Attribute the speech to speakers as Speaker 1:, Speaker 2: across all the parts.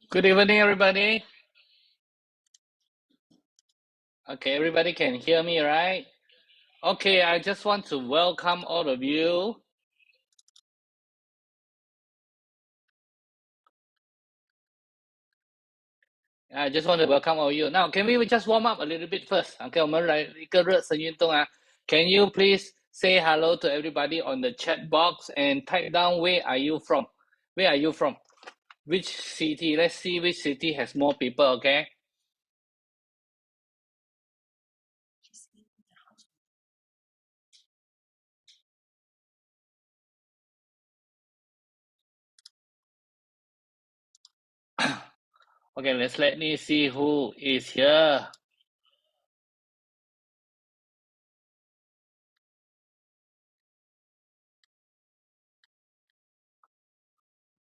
Speaker 1: Good evening, everybody. Okay, everybody can hear me, right? Okay, I just want to welcome all of you. I just want to welcome all of you. Now, can we just warm up a little bit first? Okay, 我们来一个热身运动啊. Can you please say hello to everybody on the chat box and type down where are you from? Where are you from? Which city? Let's see which city has more people, okay? Okay, let me see who is here.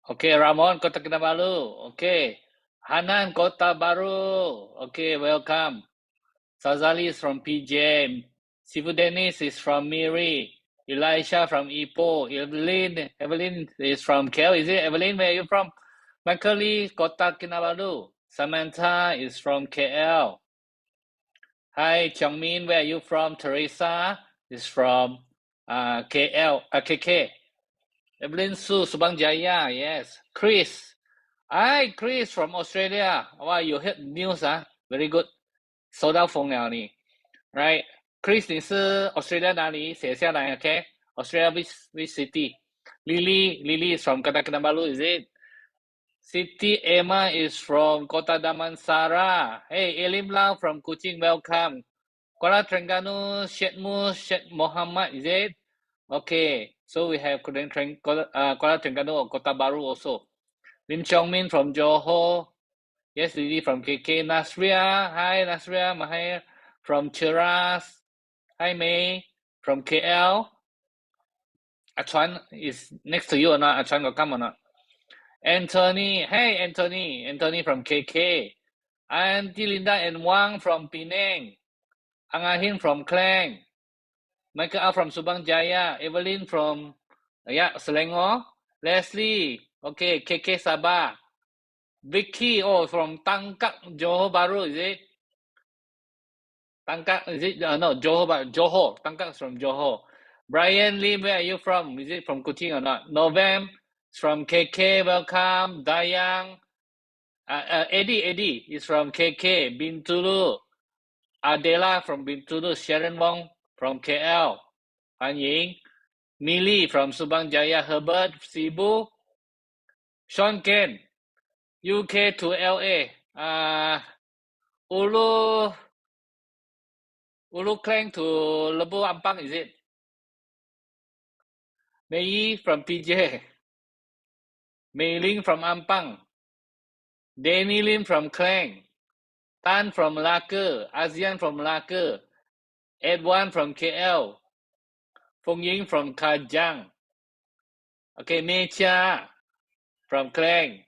Speaker 1: Okay, Ramon, Kota Kinabalu. Okay. Hanan, Kota Baru. Okay, welcome. Sazali is from PJ. Sifu Dennis is from Miri. Elisha from Ipoh. Evelyn is from KL. Is it Evelyn? Where are you from? Michael Lee, Kota Kinabalu. Samantha is from KL. Hi, Chongmin, where are you from? Teresa is from KK. Evelyn Su, Subang Jaya, yes. Chris. Hi, Chris from Australia. Wow, you heard news, Very good. 收到风了你 Right. Chris, 你是 Australia 哪里？写下来 okay? Australia, which city? Lily is from Kota Kinabalu, is it? Siti Emma is from Kota Damansara. Hey, Elim Lau from Kuching, welcome. Kuala Terengganu, Sheikh Mohammed, is it? Okay, so we have Kuala Terengganu or Kota Baru also. Lim Chong Min from Johor. Yes, Lily from KK. Nasria. Hi, Nasria. Mahir from Cheras. Hi, May from KL. Achuan is next to you or not? Achuan got come or not? Anthony. Hey, Anthony. Anthony from KK. Auntie Linda and Wang from Penang. Angahin from Klang. Michael Al from Subang Jaya. Evelyn from Selangor. Leslie. Okay, KK Sabah. Vicky, from Tangkak, Johor Bahru, is it? Tangkak, is it? No, Johor. Tangkak is from Johor. Brian Lim, where are you from? Is it from Kuching or not? Novem is from KK, welcome. Dayang. Eddie is from KK. Bintulu. Adela from Bintulu. Sharon Wong from KL. Han Ying. Millie from Subang Jaya. Herbert, Cebu. Sean Ken, UK to LA. Ulu Klang to Lebu Ampang, is it? Mei Yi from PJ. Mei Ling from Ampang. Danny Lim from Klang. Tan from Malacca. ASEAN from Malacca. Edwan from KL. Fong Ying from Kajang. Okay, Mei Chia from Klang.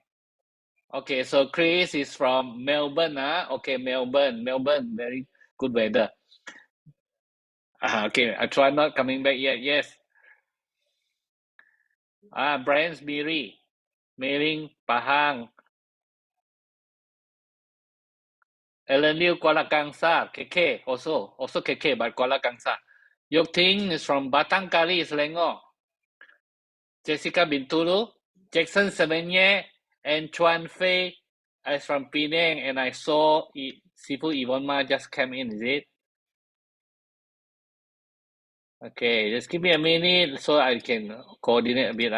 Speaker 1: Okay, so Chris is from Melbourne. Okay, Melbourne, very good weather. Okay, I try not coming back yet. Yes. Brian's Miri. Mei Ling, Pahang. Ellen Liu, Kuala Kangsar, KK, also KK, but Kuala Kangsar. Yok Ting is from Batang Kali, Selangor. Jessica Bintulu, Jackson Semenye, and Chuan Fei is from Penang, and I saw Sifu Yvonne Ma just came in, is it? Okay, just give me a minute so I can coordinate a bit.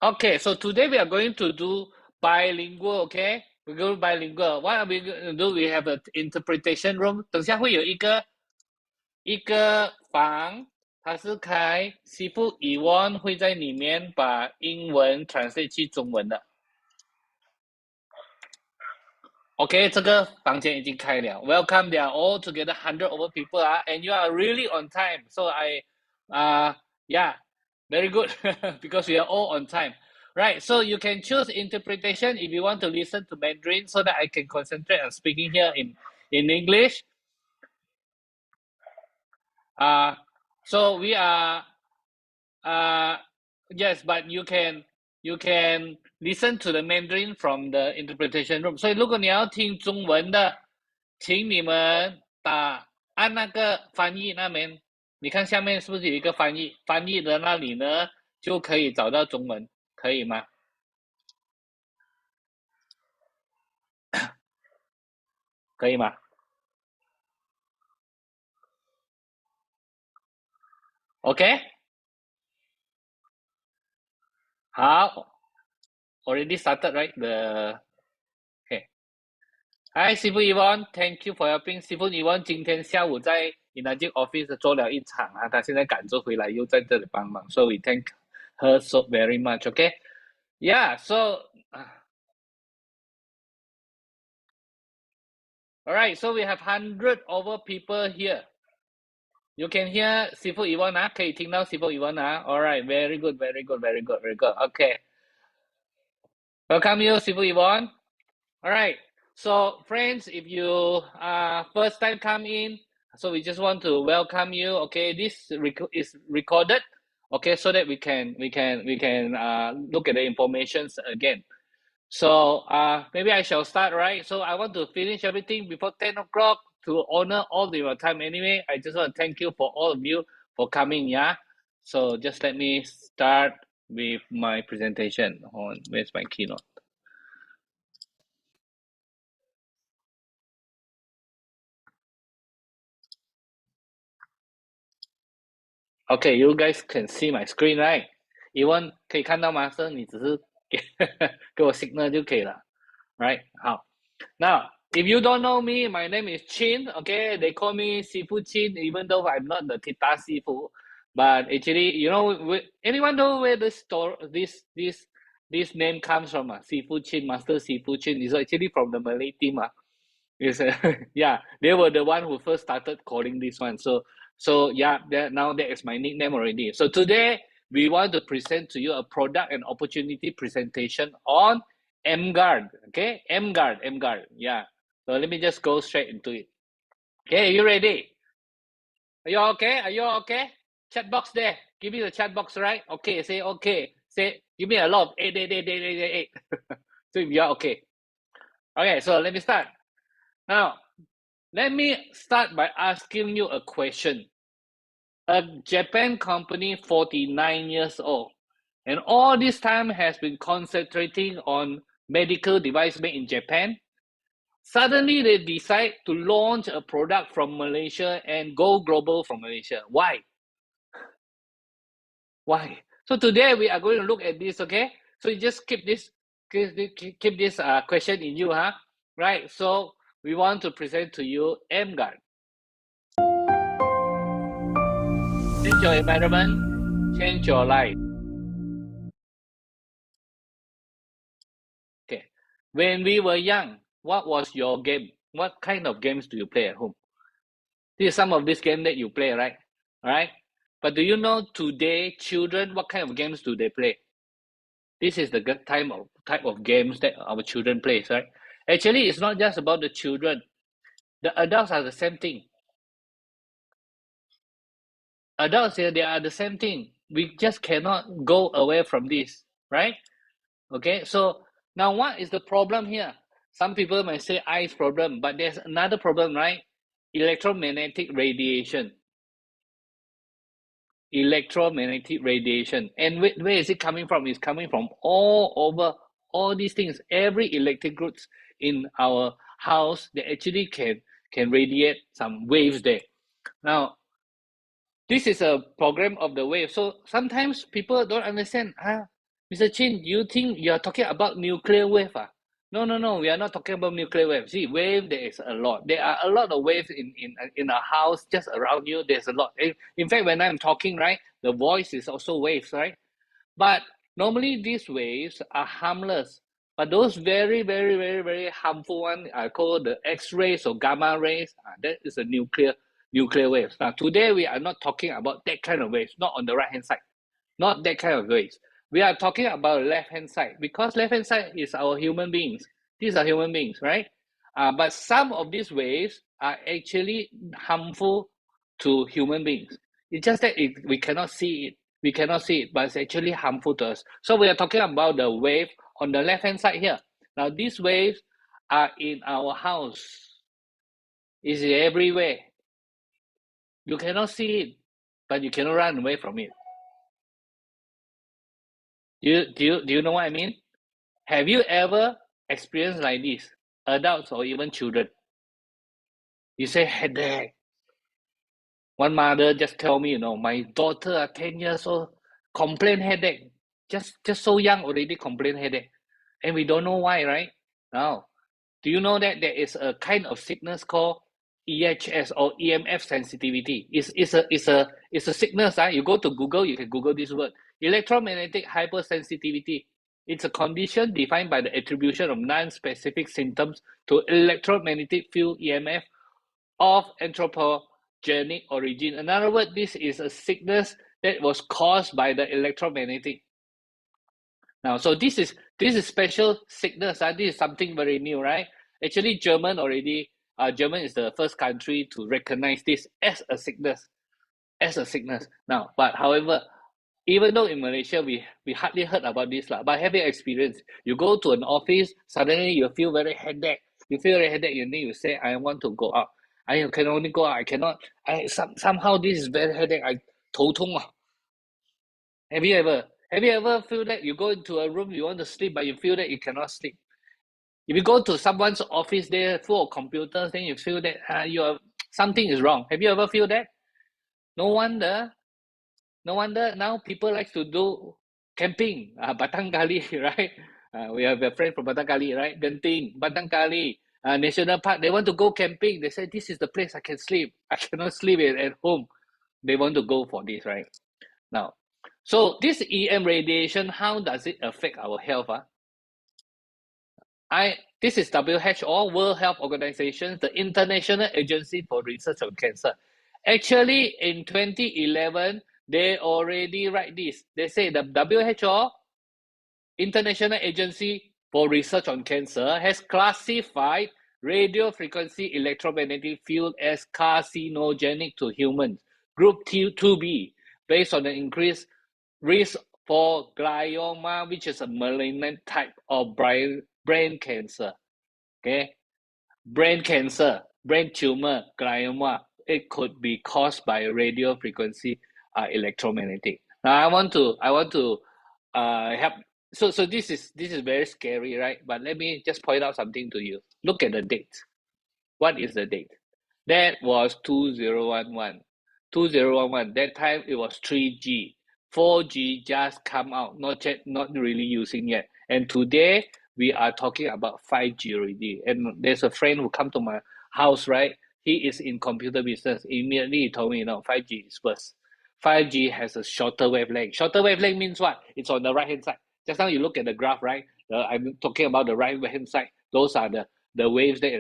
Speaker 1: Okay, so today we are going to do bilingual, okay? We go bilingual. What are we going to do? We have an interpretation room. 等下会有一个它是开西部语文会在里面把英文 translate 去中文的。OK， 这个房间已经开了。Welcome, they are all together, 100 over people, and you are really on time. So yeah, very good because we are all on time. Right, so you can choose interpretation if you want to listen to Mandarin so that I can concentrate on speaking here in English. So we are, yes, but you can you can listen to the Mandarin from the interpretation room. 所以如果你要听中文的，请你们按那个翻译那边，你看下面是不是有一个翻译？翻译的那里呢，就可以找到中文，可以吗？可以吗？OK，好，already started right the OK。Hi，师傅 Yvonne，Thank you for helping。师傅 Yvonne 今天下午在 Electromagnetic Office 做了一场啊，他现在赶着回来，又在这里帮忙，so we thank her so very much. OK，yeah，so all right, so we have 100 over people here. You can hear 师傅 Yvonne 啊，可以听到师傅 Yvonne 啊。All right, very good, very good, very good, very good. OK，welcome you 师傅 Yvonne. All right. So, friends, if you first time come in, so we just want to welcome you. Okay, this is recorded. Okay, so that we can look at the informations again. So maybe I shall start, right? So I want to finish everything before 10 o'clock to honor all of your time. Anyway, I just want to thank you for all of you for coming. Yeah. So just let me start with my presentation. On where's my keynote? Okay, you guys can see my screen, right? Even 可以看到吗？是你只是给给我 signal 就可以了，right？好，Now if you don't know me, my name is Chin. Okay, they call me Sifu Chin, even though I'm not the Tita Sifu. But actually, anyone know where this name comes from? Sifu Chin, Master Sifu Chin is actually from the Malay team. Is yeah, they were the one who first started calling this one. So yeah, now that is my nickname already. So today we want to present to you a product and opportunity presentation on emGuarde. Okay, emGuarde. Yeah. So let me just go straight into it. Okay, are you ready? Are you okay? Are you okay? Chat box there. Give me the chat box, right? Okay, say okay. Say give me a lot of eight. So you're okay. Okay, so let me start. Now, let me start by asking you a question. A Japan company, 49 years old, and all this time has been concentrating on medical device made in Japan. Suddenly, they decide to launch a product from Malaysia and go global from Malaysia. Why? Why? So today we are going to look at this. Okay. So you just keep this question in you, huh? Right. So we want to present to you emGuarde. Change your environment, change your life. Okay. When we were young, what was your game? What kind of games do you play at home? This is some of this game that you play, right? All right. But do you know today, children, what kind of games do they play? This is the good type of games that our children play, right? Actually, it's not just about the children. The adults are the same thing. Adults, they are the same thing. We just cannot go away from this, right? Okay, so now what is the problem here? Some people might say eyes problem, but there's another problem, right? Electromagnetic radiation. Electromagnetic radiation. And where is it coming from? It's coming from all over all these things. Every electric groups in our house, they actually can radiate some waves there. Now, this is a program of the wave. So sometimes people don't understand. Mr. Chin, do you think you are talking about nuclear wave? No. We are not talking about nuclear wave. See, wave there is a lot. There are a lot of waves in a house just around you. There's a lot. In fact, when I'm talking, right, the voice is also waves, right? But normally these waves are harmless. But those very, very, very, very harmful ones are called the X-rays or gamma rays. That is a nuclear waves. Now today we are not talking about that kind of waves, not on the right hand side, not that kind of waves. We are talking about left hand side because left hand side is our human beings. These are human beings, right? But some of these waves are actually harmful to human beings. It's just that we cannot see it. We cannot see it, but it's actually harmful to us. So we are talking about the wave on the left-hand side here. Now, these waves are in our house. It's everywhere. You cannot see it, but you cannot run away from it. Do you know what I mean? Have you ever experienced like this, adults or even children? You say headache. One mother just tell me, my daughter, 10 years old, complain headache. Just so young already complain headache. And we don't know why, right? Now, do you know that there is a kind of sickness called EHS or EMF sensitivity? It's a sickness. You go to Google, you can Google this word. Electromagnetic hypersensitivity. It's a condition defined by the attribution of non-specific symptoms to electromagnetic field EMF of anthropogenic origin. In other words, this is a sickness that was caused by the electromagnetic. Now, so this is special sickness. This is something very new, right? Actually, German is the first country to recognize this as a sickness, Now, but however, even though in Malaysia we hardly heard about this, but have you experienced? You go to an office, suddenly you feel very headache. You feel very headache, and then you say, I want to go out. I can only go out. I cannot. Somehow this is very headache. 头痛啊. Have you ever feel that you go into a room, you want to sleep, but you feel that you cannot sleep? If you go to someone's office there full of computers, then you feel that something is wrong. Have you ever feel that? No wonder now people like to do camping, Batang Kali, right? We have a friend from Batang Kali, right? Genting, Batang Kali, National Park. They want to go camping. They say, this is the place I can sleep. I cannot sleep at home. They want to go for this, right? Now, so this EM radiation, how does it affect our health? This is WHO, World Health Organization, the International Agency for Research on Cancer. Actually, in 2011, they already write this. They say the WHO, International Agency for Research on Cancer, has classified radio frequency electromagnetic field as carcinogenic to humans, group 2B, based on the increased risk for glioma, which is a malignant type of brain cancer. Okay, brain cancer, brain tumor, glioma, it could be caused by radio frequency electromagnetic. Now I want to help. So this is very scary, right? But let me just point out something to you. Look at the date. What is the date? That was 2011. 2011. That time it was 3G. 4G just come out, not really using yet. And today we are talking about 5G already. And there's a friend who come to my house, right? He is in computer business. Immediately he told me, 5G is first. 5G has a shorter wavelength. Shorter wavelength means what? It's on the right hand side. Just now you look at the graph, right? I'm talking about the right hand side. Those are the waves that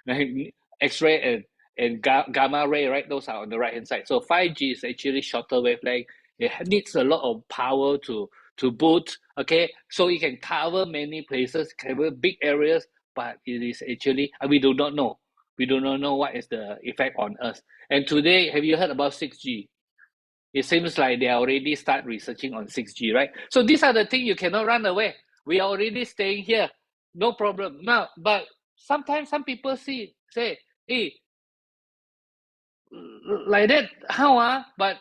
Speaker 1: like X-ray and gamma ray, right? Those are on the right hand side. So 5G is actually shorter wavelength. It needs a lot of power to boot. Okay, so it can cover many places, cover big areas, but it is actually we do not know. We do not know what is the effect on us. And today, have you heard about 6G? It seems like they already start researching on 6G, right? So these are the things you cannot run away. We are already staying here, no problem. Now, but sometimes some people say, hey, like that, how? But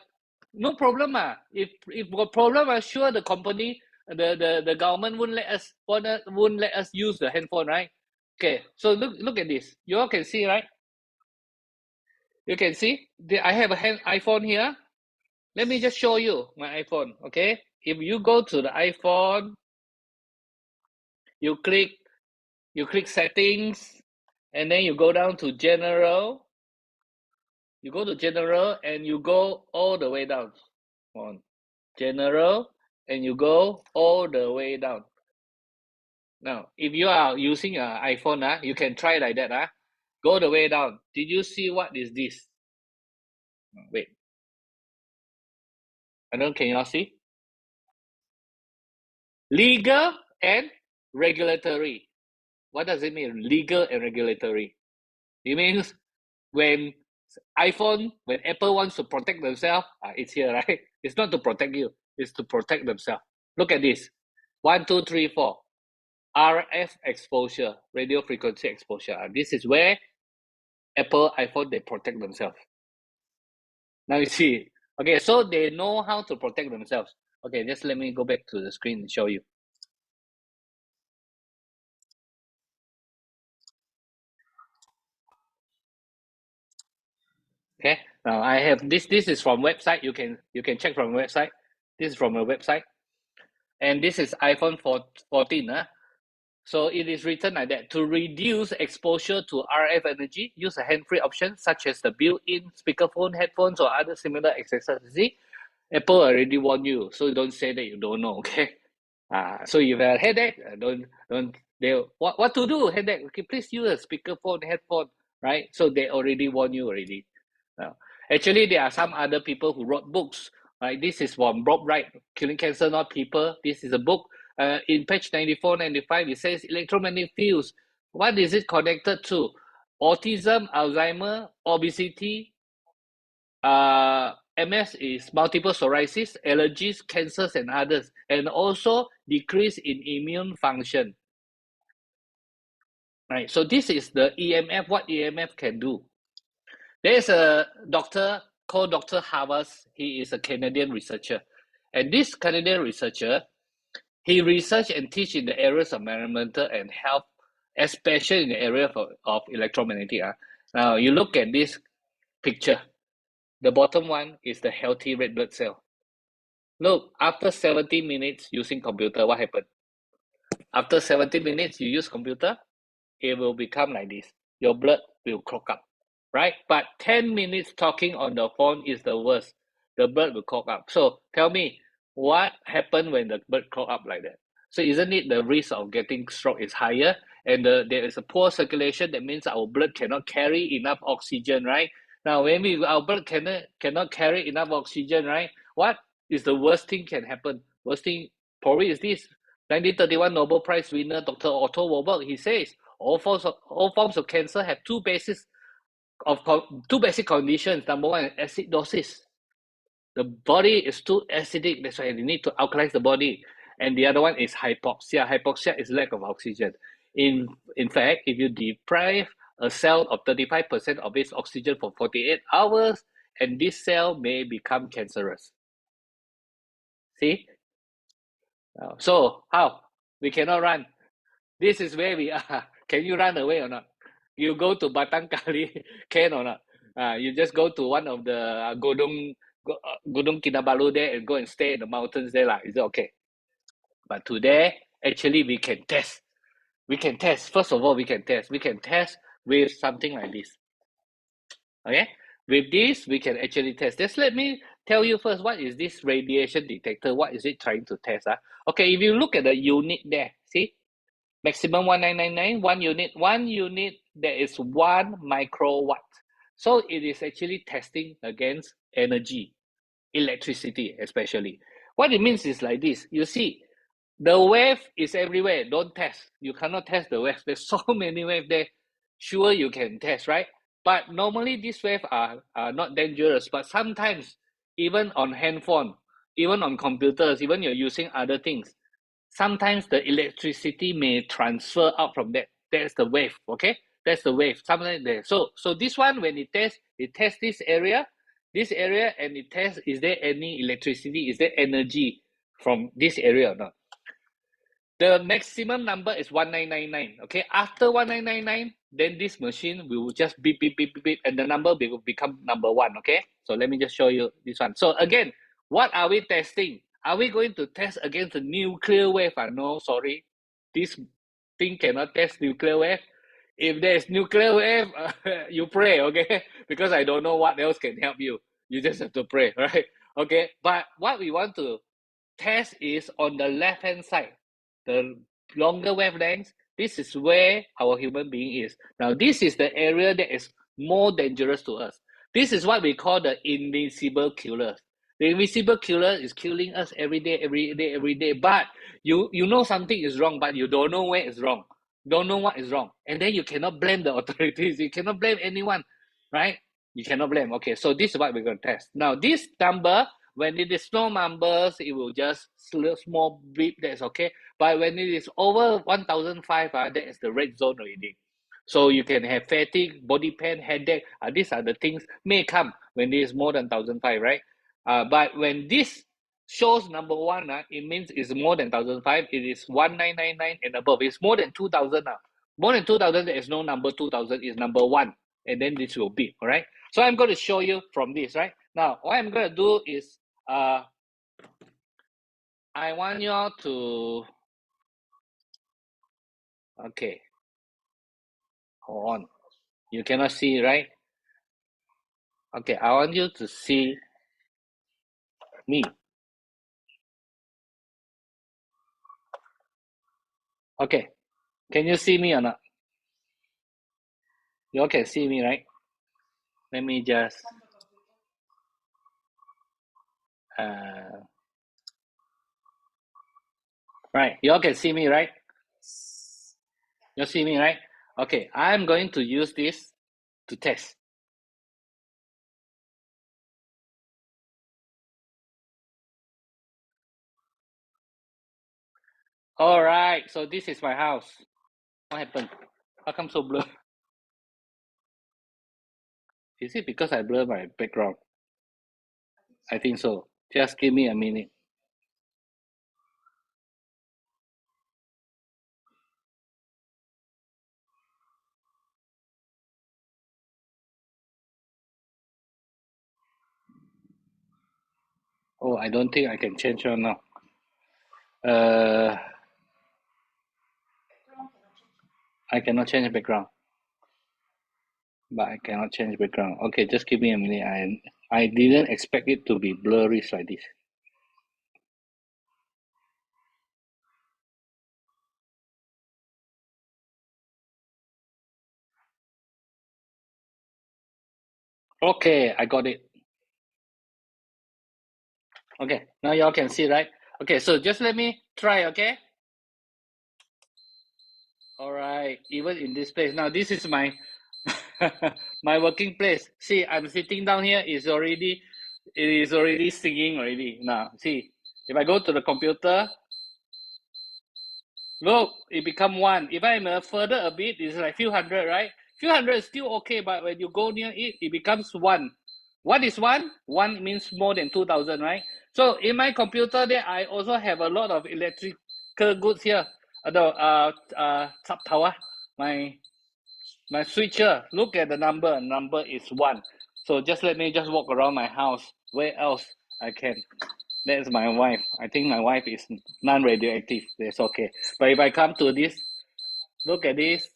Speaker 1: no problem. If got problem, I'm sure the company, the government wouldn't let us use the handphone, right? Okay, so look at this. You all can see, right? You can see. I have a iPhone here. Let me just show you my iPhone, okay? If you go to the iPhone, you click settings, and then you go down to general. You go to general and you go all the way down. On general, and you go all the way down. Now, if you are using an iPhone, you can try like that. Go the way down. Did you see what is this? Wait. Can you all see? Legal and regulatory. What does it mean? Legal and regulatory. It means when Apple wants to protect themselves, it's here, right? It's not to protect you. It's to protect themselves. Look at this. 1, 2, 3, 4. RF exposure, radio frequency exposure. This is where Apple iPhone, they protect themselves. Now you see. Okay, so they know how to protect themselves. Okay, just let me go back to the screen and show you. Okay, now I have this. This is from website. You can check from website. This is from a website, and this is iPhone 14. So it is written like that: to reduce exposure to RF energy, use a hand-free option such as the built-in speakerphone, headphones, or other similar accessories. See, Apple already warned you, so don't say that you don't know. Okay. So if you have a headache, don't they what to do? Headache. Okay, please use a speakerphone, headphone, right? So they already warned you already. Actually, there are some other people who wrote books. Right? This is from Bob Wright, Killing Cancer Not People. This is a book. In page 94, 95, it says electromagnetic fields. What is it connected to? Autism, Alzheimer, obesity, MS is multiple sclerosis, allergies, cancers, and others, and also decrease in immune function. Right. So this is the EMF. What EMF can do? There's a doctor called Dr. Havas. He is a Canadian researcher, and this Canadian researcher, he research and teach in the areas of environmental and health, especially in the area of electromagnetic. Now you look at this picture. The bottom one is the healthy red blood cell. Look, after 70 minutes using computer, what happened? After 70 minutes you use computer, it will become like this. Your blood will clog up, right? But 10 minutes talking on the phone is the worst. The blood will clog up. So tell me, what happened when the blood clog up like that? So isn't it the risk of getting stroke is higher? And there is a poor circulation. That means our blood cannot carry enough oxygen, right? Now, when our blood cannot carry enough oxygen, right? What is the worst thing can happen? Worst thing probably is this. 1931 Nobel Prize winner Dr. Otto Warburg, he says, all forms of cancer have two basic conditions. Number one, acidosis. The body is too acidic, that's why you need to alkalize the body. And the other one is hypoxia. Hypoxia is lack of oxygen. In fact, if you deprive a cell of 35% of its oxygen for 48 hours, and this cell may become cancerous. See? So how? We cannot run. This is where we are. Can you run away or not? You go to Batang Kali, can or not? You just go to one of the Gunung Kinabalu there and go and stay in the mountains there. Is it okay? But today, actually, we can test. We can test. First of all, we can test. We can test with something like this. Okay? With this, we can actually test. Just let me tell you first, what is this radiation detector? What is it trying to test? Okay, if you look at the unit there, see? Maximum 1999, one unit, there is 1 microwatt. So it is actually testing against energy, electricity especially. What it means is like this. You see, the wave is everywhere. Don't test. You cannot test the wave. There's so many waves there. Sure, you can test, right? But normally these waves are not dangerous. But sometimes, even on handphone, even on computers, even you're using other things, sometimes the electricity may transfer out from that. That's the wave, okay? That's the wave, something like that. So this one, when it tests this area, and it tests, is there any electricity, is there energy from this area or not? The maximum number is 1999, okay? After 1999, then this machine will just beep, beep, beep, beep, beep, and the number will become number 1, okay? So let me just show you this one. So again, what are we testing? Are we going to test against the nuclear wave? No, sorry. This thing cannot test nuclear wave. If there's nuclear wave, you pray, okay? Because I don't know what else can help you. You just have to pray, right? Okay, but what we want to test is on the left-hand side. The longer wavelengths, this is where our human being is. Now, this is the area that is more dangerous to us. This is what we call the invisible killers. The invisible killer is killing us every day. But you know something is wrong, but you don't know where it's wrong. Don't know what is wrong. And then you cannot blame the authorities. You cannot blame anyone, right? You cannot blame. Okay, so this is what we're going to test. Now, this number When it is no numbers, it will just small beep, that's okay. But when it is over 1005, that is the red zone already. So you can have fatigue, body pain, headache. These are the things may come when it is more than 1005, right? But when this shows number one, it means it's more than 1005. It is 1999 and above. It's more than 2000 now. More than 2000, there is no number 2000, is number one. And then this will be, all right? So I'm going to show you from this, right? Now, what I'm going to do is, I want you all to, okay, hold on. You cannot see, right? Okay, I want you to see me. Okay, can you see me or not? You all can see me, right? Let me just, right, you all can see me, right? You see me, right? Okay, I'm going to use this to test. All right, so this is my house. What happened? How come so blur? Is it because I blur my background? I think so. Just give me a minute. Oh, I don't think I can change one now. I cannot change the background. But I cannot change background. Okay, just give me a minute. I didn't expect it to be blurry like this. Okay, I got it. Okay, now y'all can see, right? Okay, so just let me try, okay? All right, even in this place. Now, this is my my working place. See, I'm sitting down here. It is already singing already. Now, see, if I go to the computer, look, it become one. If I'm further a bit, it's like few hundred, right? Few hundred is still okay, but when you go near it, it becomes one. What is one? One means more than 2000, right? So in my computer there, I also have a lot of electrical goods here. Top tower, my switcher. Look at the number. Number is one. So just let me just walk around my house. Where else I can? That's my wife. I think my wife is non-radioactive. That's okay. But if I come to this, look at this.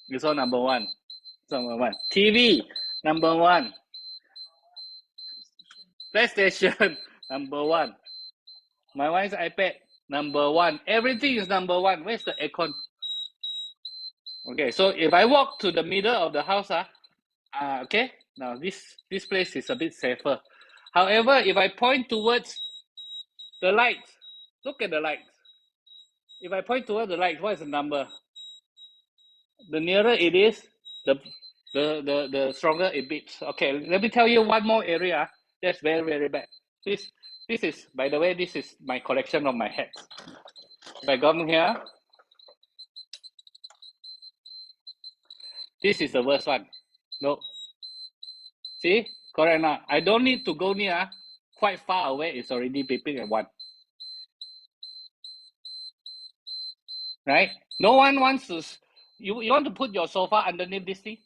Speaker 1: It's all number one. It's number one. TV, number one. PlayStation, number one. My wife's iPad, number one. Everything is number one. Where's the aircon? Okay, so if I walk to the middle of the house, okay, now this place is a bit safer. However, if I point towards the lights, look at the lights. If I point towards the lights, what is the number? The nearer it is, the stronger it beeps. Okay, let me tell you one more area that's very, very bad. This is, by the way, this is my collection of my hats. If I come here, this is the worst one. No. See? Correct now. I don't need to go near. Quite far away, it's already beeping at one. Right? No one wants to. You want to put your sofa underneath this thing?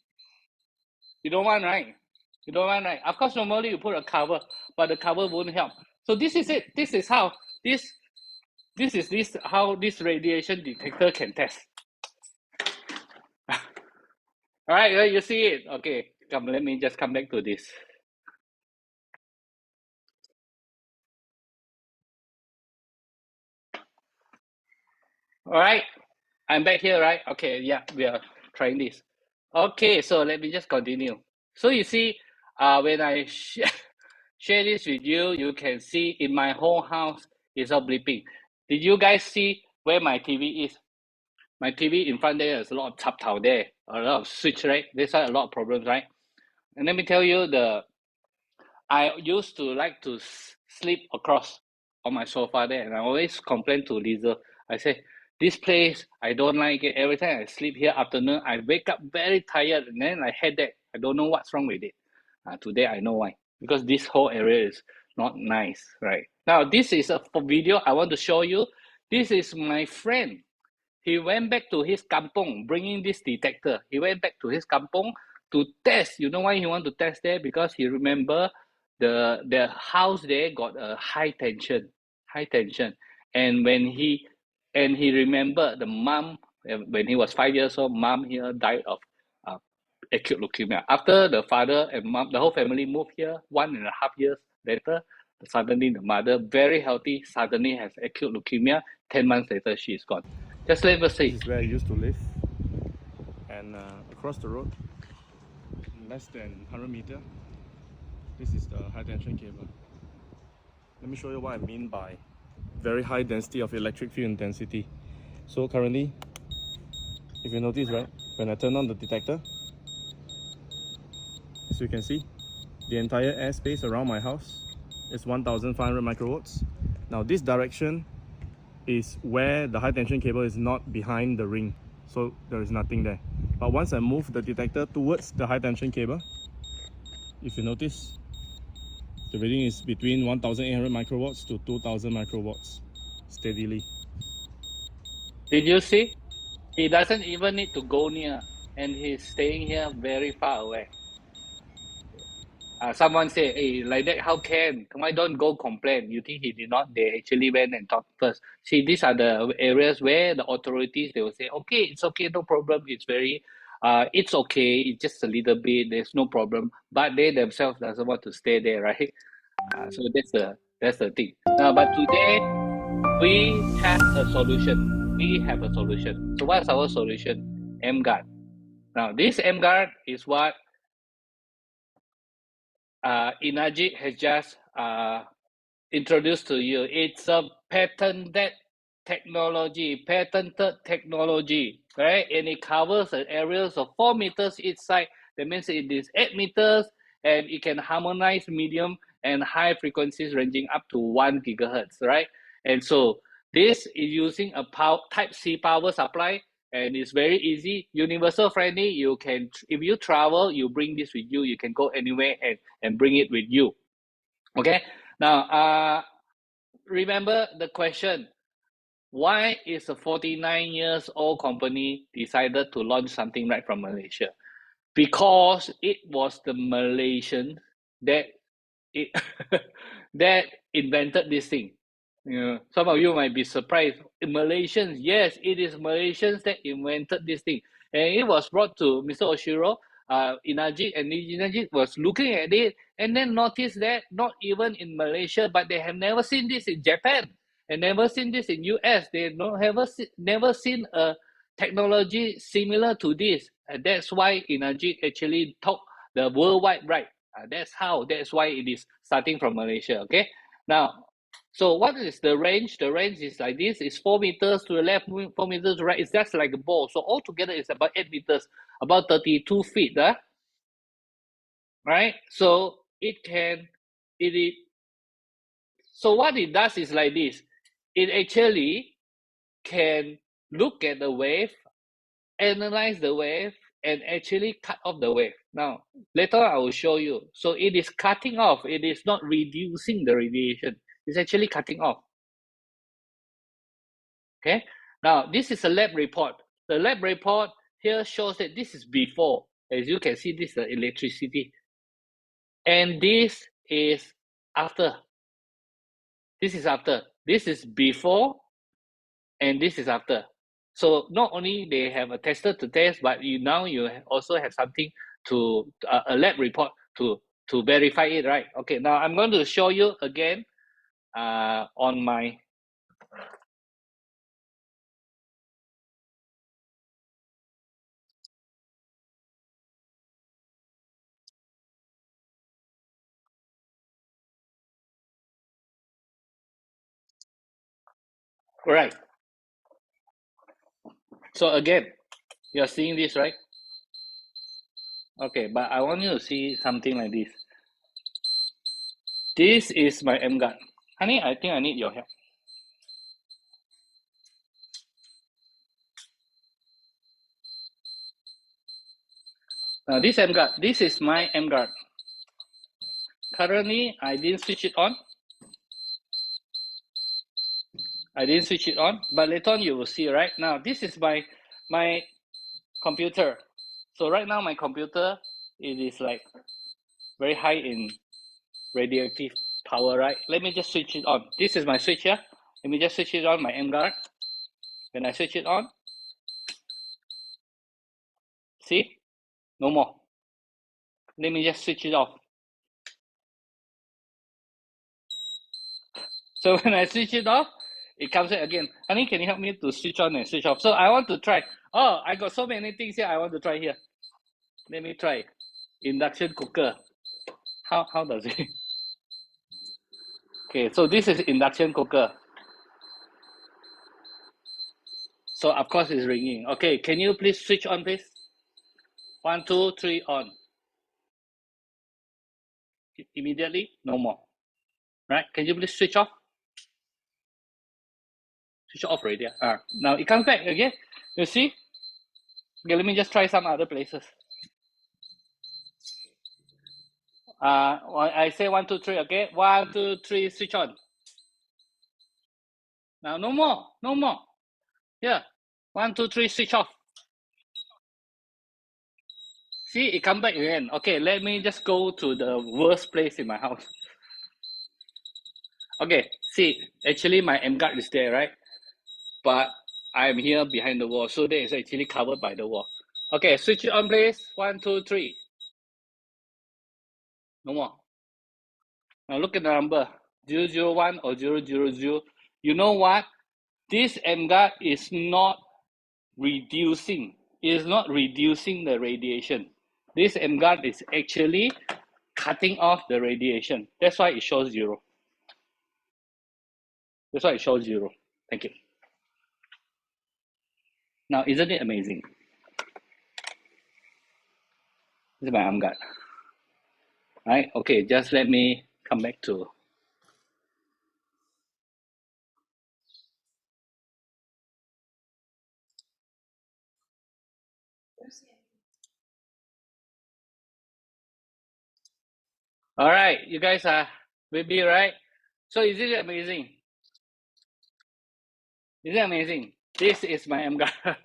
Speaker 1: You don't want, right? You don't want, right? Of course, normally you put a cover, but the cover won't help. So this is it. This is how how this radiation detector can test. All right, you see it. Okay, come. Let me just come back to this. All right, I'm back here, right? Okay, yeah, we are trying this. Okay, so let me just continue. So you see, when I share this with you, you can see in my whole house is all bleeping. Did you guys see where my TV is? My TV in front there is a lot of tap tau there, a lot of switch, right? There's a lot of problems, right? And let me tell you, I used to like to sleep across on my sofa there, and I always complain to Lisa. I say, this place, I don't like it. Every time I sleep here afternoon, I wake up very tired, and then I headache. I don't know what's wrong with it. Today I know why. Because this whole area is not nice, right? Now, this is a video I want to show you. This is my friend. He went back to his kampong, bringing this detector. He went back to his kampong to test. You know why he want to test there? Because he remember the house there got a high tension. And he remembered the mom when he was 5 years old. Mom here died of uh, acute leukemia. After the father and mom, the whole family moved here. 1.5 years later, suddenly the mother, very healthy, suddenly has acute leukemia. 10 months later, she's gone. Just let us
Speaker 2: This
Speaker 1: see.
Speaker 2: is where I used to live, and across the road, less than 100 meter, this is the high tension cable. Let me show you what I mean by very high density of electric field intensity. So currently, if you notice, right, when I turn on the detector, as you can see, the entire airspace around my house is 1500 microwatts. Now this direction is where the high tension cable is not behind the ring, so there is nothing there. But once I move the detector towards the high tension cable, if you notice, the reading is between 1800 microwatts to 2000 microwatts steadily.
Speaker 1: Did you see? He doesn't even need to go near, and he's staying here very far away. Someone say, hey, like that, how can? Why don't go complain? You think he did not? They actually went and talked first. See, these are the areas where the authorities, they will say, okay, it's okay, no problem. It's okay. It's just a little bit. There's no problem. But they themselves doesn't want to stay there, right? So that's the thing. But today we have a solution. We have a solution. So what's our solution? emGuarde. Now, this emGuarde is what Inajit has just introduced to you. It's a patented technology, right? And it covers an areas of 4 meters each side. That means it is 8 meters, and it can harmonize medium and high frequencies ranging up to 1 gigahertz, right? And so this is using a Type C power supply, and it's very easy, universal friendly. You can, if you travel, you bring this with you. You can go anywhere and bring it with you. Okay. Now, remember the question, why is a 49 years old company decided to launch something right from Malaysia? Because it was the Malaysians that it that invented this thing. You know, some of you might be surprised. Malaysians, yes, it is Malaysians that invented this thing, and it was brought to Mr. Oshiro, Inajit, and Inajit was looking at it and then noticed that not even in Malaysia, but they have never seen this in Japan and never seen this in US. They never seen a technology similar to this, and that's why Inajit actually took the worldwide right. That's why it is starting from Malaysia. Okay, now, so what is the range? The range is like this. It's 4 meters to the left, 4 meters to the right. It's just like a ball. So altogether, it's about 8 meters, about 32 feet. Right? So it is, so what it does is like this. It actually can look at the wave, analyze the wave, and actually cut off the wave. Now, later I will show you. So it is cutting off. It is not reducing the radiation. It's actually cutting off. Okay. Now, this is a lab report. The lab report here shows that this is before. As you can see, this is the electricity. And this is after. This is after. This is before, and this is after. So not only they have a tester to test, but you also have something to a lab report to verify it, right? Okay. Now I'm going to show you again on my right. So again, you're seeing this, right? Okay, but I want you to see something like this. This is my emGuarde. Honey, I think I need your help. Now this emGuarde, this is my emGuarde. Currently, I didn't switch it on. But later on you will see, right? Now this is my computer. So right now my computer, it is like very high in radioactive power, right? Let me just switch it on. This is my switch here. Let me just switch it on, my emGuarde. When I switch it on, see? No more. Let me just switch it off. So when I switch it off, it comes in again. Honey, can you help me to switch on and switch off? So I want to try. Oh, I got so many things here I want to try here. Let me try. Induction cooker. How does it? Okay, so this is induction cooker. So of course it's ringing. Okay, can you please switch on, please? 1, 2, 3, on. Immediately, no more. Right? Can you please switch off? Switch off already. Now it comes back again. You see? Okay, let me just try some other places. I say 1, 2, 3. Okay, 1, 2, 3. Switch on. Now no more. Yeah, 1, 2, 3. Switch off. See, it come back again. Okay, let me just go to the worst place in my house. Okay, see, actually my emGuarde is there, right? But I'm here behind the wall, so that is actually covered by the wall. Okay, switch it on, please. 1, 2, 3. No more. Now look at the number 001 or 000. You know what? This emGuarde is not reducing. It is not reducing the radiation. This emGuarde is actually cutting off the radiation. That's why it shows 0. That's why it shows 0. Thank you. Now, isn't it amazing? This is my emGuarde. Right? Okay, just let me come back to. All right, you guys are with me, right? So is it amazing? Is it amazing? This is my emGuarde.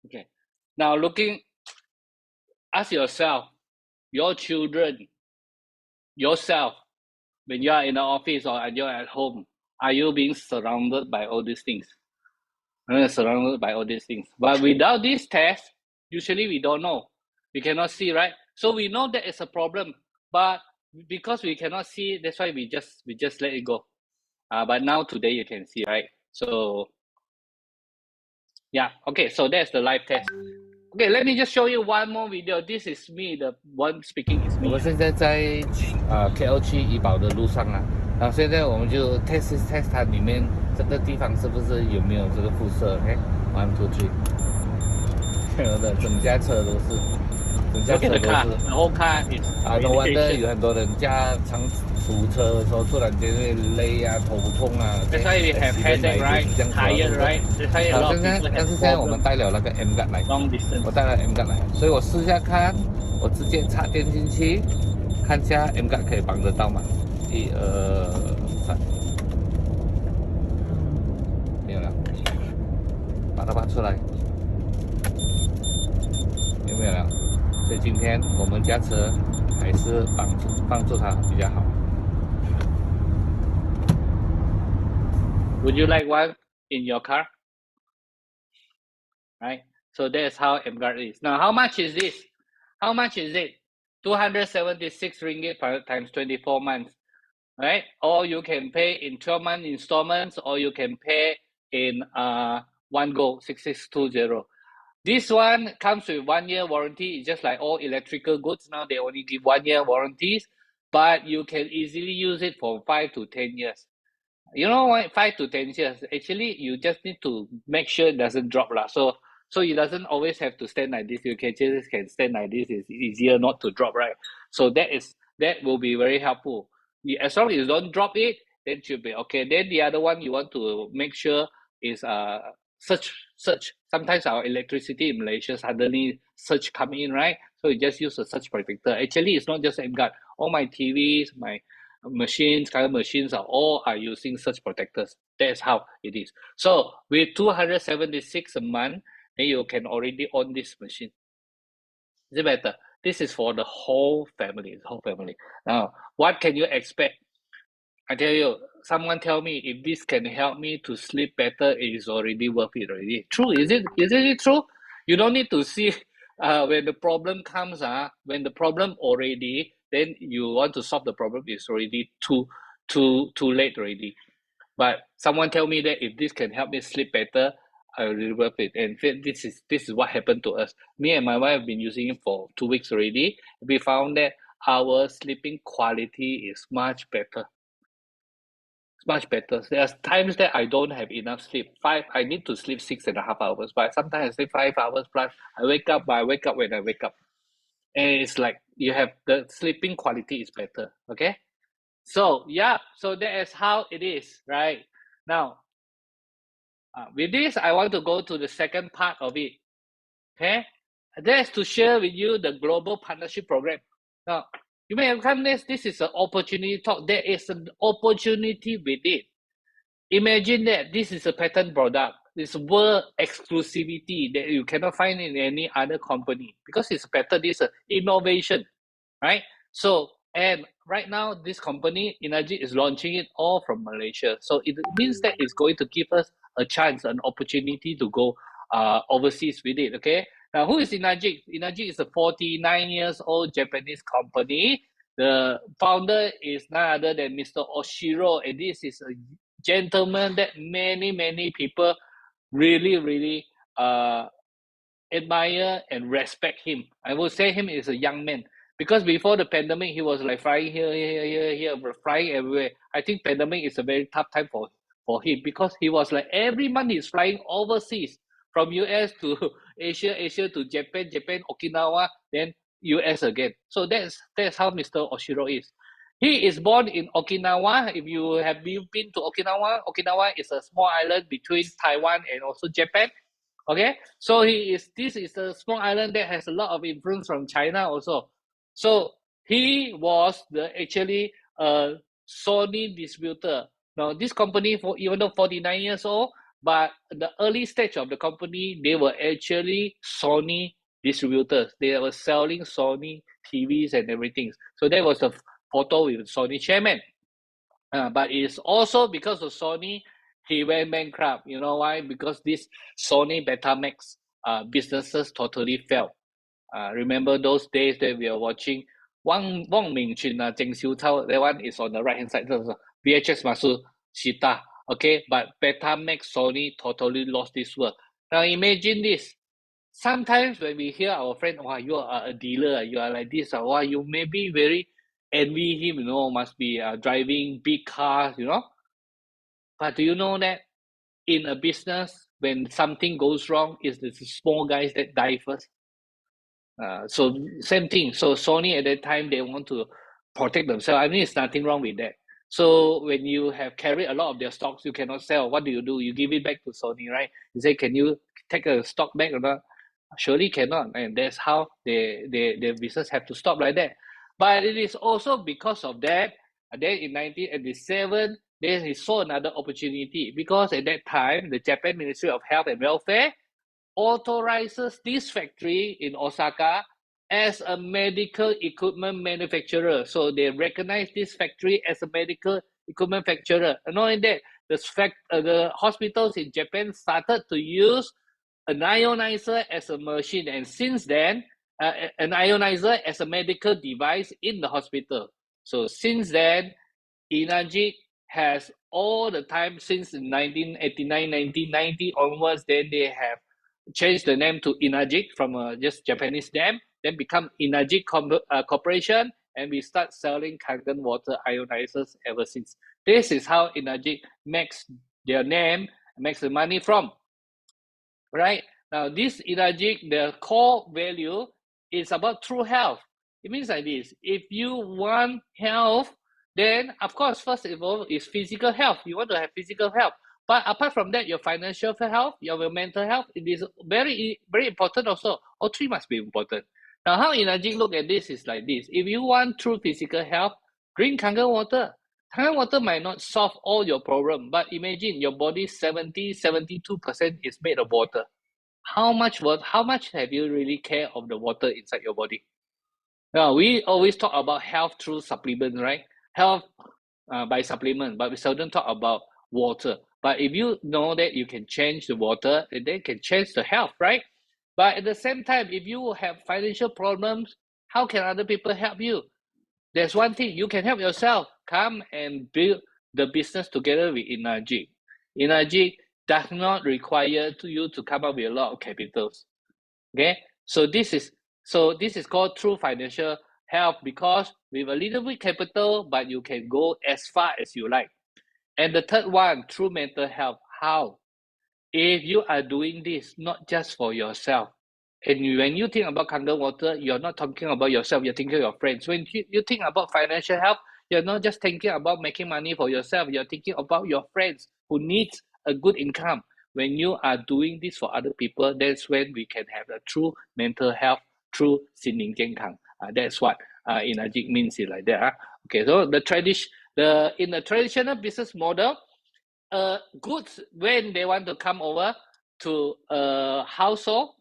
Speaker 1: Okay. Now looking, ask yourself, your children, yourself, when you are in the office or you're at home, are you being surrounded by all these things? Surrounded by all these things. But without this test, usually we don't know. We cannot see, right? So we know that it's a problem, but because we cannot see, that's why we just let it go. But now today you can see, right? So yeah, okay, so that's the live test. Okay, let me just show you one more video. This is me, the one speaking is
Speaker 3: 我
Speaker 1: me.
Speaker 3: 们现在在KL 去怡保的路上啊，然后现在我们就 test 它里面这个地方是不是有没有这个辐射 ？OK，1 2 3，有的，整架车都是，整架
Speaker 1: Look
Speaker 3: 车
Speaker 1: at
Speaker 3: 都
Speaker 1: the car.
Speaker 3: 是。
Speaker 1: The whole car is
Speaker 3: no wonder
Speaker 1: radiation.
Speaker 3: 有很多人驾长途车的时候，突然间会累啊、头痛啊。
Speaker 1: That's why we have headache, right? Tired, right? That's why a lot of
Speaker 3: 现在
Speaker 1: people
Speaker 3: 但
Speaker 1: have
Speaker 3: 是现在我们
Speaker 1: problems
Speaker 3: 带了那个 emGuarde 来，
Speaker 1: long distance.
Speaker 3: 我带了 emGuarde 来，所以我试一下看，我直接插电进去，看一下 emGuarde 可以帮得到吗？1、2、3，没有了，把它拔出来，有没有了？所以今天我们驾车还是帮助它比较好。
Speaker 1: Would you like one in your car? Right? So that's how emGuarde is. Now, how much is this? How much is it? 276 ringgit times 24 months. Right? Or you can pay in 12-month installments, or you can pay in one go, 6620. This one comes with 1 year warranty. It's just like all electrical goods. Now they only give 1 year warranties, but you can easily use it for 5 to 10 years. You know what? 5 to 10 years. Actually, you just need to make sure it doesn't drop lah. So it doesn't always have to stand like this. You can just stand like this. It's easier not to drop, right? So that is That will be very helpful. As long as you don't drop it, then should be okay. Then the other one you want to make sure is surge. Sometimes our electricity in Malaysia suddenly surge come in, right? So you just use a surge protector. Actually, it's not just emGuarde. All my TVs, my machines, current machines are using surge protectors. That's how it is. So with 276 a month, then you can already own this machine. Is it better? This is for the whole family. The whole family. Now, what can you expect? I tell you, someone tell me if this can help me to sleep better, it is already worth it already. True, is it? Isn't it true? You don't need to see when the problem comes, when the problem already, then you want to solve the problem, it's already too late already. But someone tell me that if this can help me sleep better, I will worth it. And this is what happened to us. Me and my wife have been using it for 2 weeks already. We found that our sleeping quality is much better. It's much better. There's times that I don't have enough sleep. I need to sleep 6.5 hours, but sometimes I sleep 5 hours plus. I wake up, but I wake up when I wake up. And it's like you have the sleeping quality is better. Okay. So yeah, so that is how it is, right? Now, with this, I want to go to the second part of it. Okay, that's to share with you the global partnership program. Now, you may have come this is an opportunity talk. There is an opportunity with it. Imagine that this is a patent product. It's world exclusivity that you cannot find in any other company because it's patent. It's an innovation, right? So, and right now, this company, Energy, is launching it all from Malaysia. So it means that it's going to give us a chance, an opportunity to go overseas with it, okay? Now, who is Energy? Energy is a 49 years old Japanese company. The founder is none other than Mr. Oshiro, and this is a gentleman that many people really admire and respect him. I would say him is a young man because before the pandemic, he was like flying here, flying everywhere. I think pandemic is a very tough time for him because he was like every month he's flying overseas from US to Asia to Japan, Okinawa, then US again. So that's how Mr. Oshiro is. He is born in Okinawa. If you have been to Okinawa, Okinawa is a small island between Taiwan and also Japan. Okay, so this is a small island that has a lot of influence from China also. So he was actually a Sony distributor. Now this company, for even though 49 years old, but the early stage of the company, they were actually Sony distributors. They were selling Sony TVs and everything. So that was the photo with Sony chairman. But it's also because of Sony, he went bankrupt. You know why? Because this Sony Betamax businesses totally fell. Remember those days that we are watching Wang Mingqun, Zheng Xiucao, that one is on the right hand side. VHS Masu Shita. Okay, but Betamax Sony totally lost this world. Now imagine this. Sometimes when we hear our friend, wow, you are a dealer, you are like this, wow, you may be very envy him, must be driving big cars, But do you know that in a business, when something goes wrong, it's the small guys that die first? So same thing. So Sony at that time, they want to protect themselves. I mean, it's nothing wrong with that. So when you have carried a lot of their stocks, you cannot sell. What do? You give it back to Sony, right? You say, can you take a stock back or not? Surely cannot. And that's how their business have to stop like that. But it is also because of that, then in 1987, then he saw another opportunity because at that time, the Japan Ministry of Health and Welfare authorizes this factory in Osaka as a medical equipment manufacturer. So they recognize this factory as a medical equipment manufacturer. And not only that, the hospitals in Japan started to use an ionizer as a machine. And since then, an ionizer as a medical device in the hospital. So since then, Inajik has all the time since 1989, 1990 onwards, then they have changed the name to Inajik from just Japanese name, then become Inajik Corporation, and we start selling Kangen water ionizers ever since. This is how Inajik makes their name, makes the money from. Right? Now, this Inajik, the core value is about true health. It means like this. If you want health, then of course, first of all, is physical health. You want to have physical health. But apart from that, your financial health, your mental health, it is very, very important also. All three must be important. Now, how Energy look at this is like this. If you want true physical health, drink Kangen water. Kangen water might not solve all your problem, but imagine your body 72% is made of water. How much have you really care of the water inside your body? Now, we always talk about health through supplement, right? Health by supplement, but we seldom talk about water. But if you know that you can change the water, then can change the health, right? But at the same time, if you have financial problems, how can other people help you? There's one thing, you can help yourself. Come and build the business together with Energy. Energy does not require you to come up with a lot of capitals. Okay, so this is called true financial health, because with a little bit capital, but you can go as far as you like. And the third one, true mental health. How? If you are doing this not just for yourself, and when you think about Kangen water, you're not talking about yourself, you're thinking of your friends. When you think about financial health, you're not just thinking about making money for yourself, you're thinking about your friends who needs a good income. When you are doing this for other people, that's when we can have a true mental health, true 心灵健康. That's what Energy means it like that. Okay, so in the traditional business model, goods, when they want to come over to a household,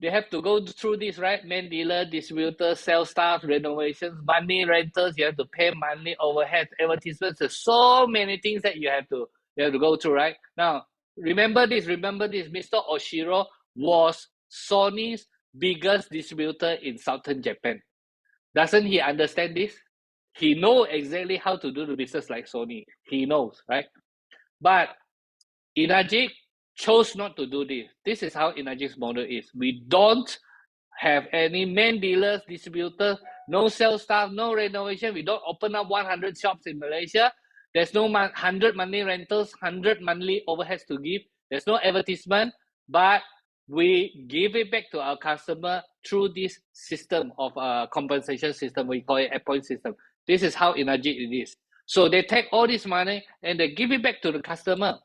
Speaker 1: they have to go through this, right? Main dealer, distributor, sales staff, renovations, money, rentals. You have to pay money, overhead, advertisements. There's so many things that you have to go through, right? Now, remember this. Mr. Oshiro was Sony's biggest distributor in southern Japan. Doesn't he understand this? He knows exactly how to do the business like Sony. He knows, right? But Energy chose not to do this. This is how Energy's model is. We don't have any main dealers, distributors, no sales staff, no renovation. We don't open up 100 shops in Malaysia. There's no 100 monthly rentals, 100 monthly overheads to give. There's no advertisement, but we give it back to our customer through this system of compensation system. We call it a point system. This is how Energy it is. So they take all this money and they give it back to the customer,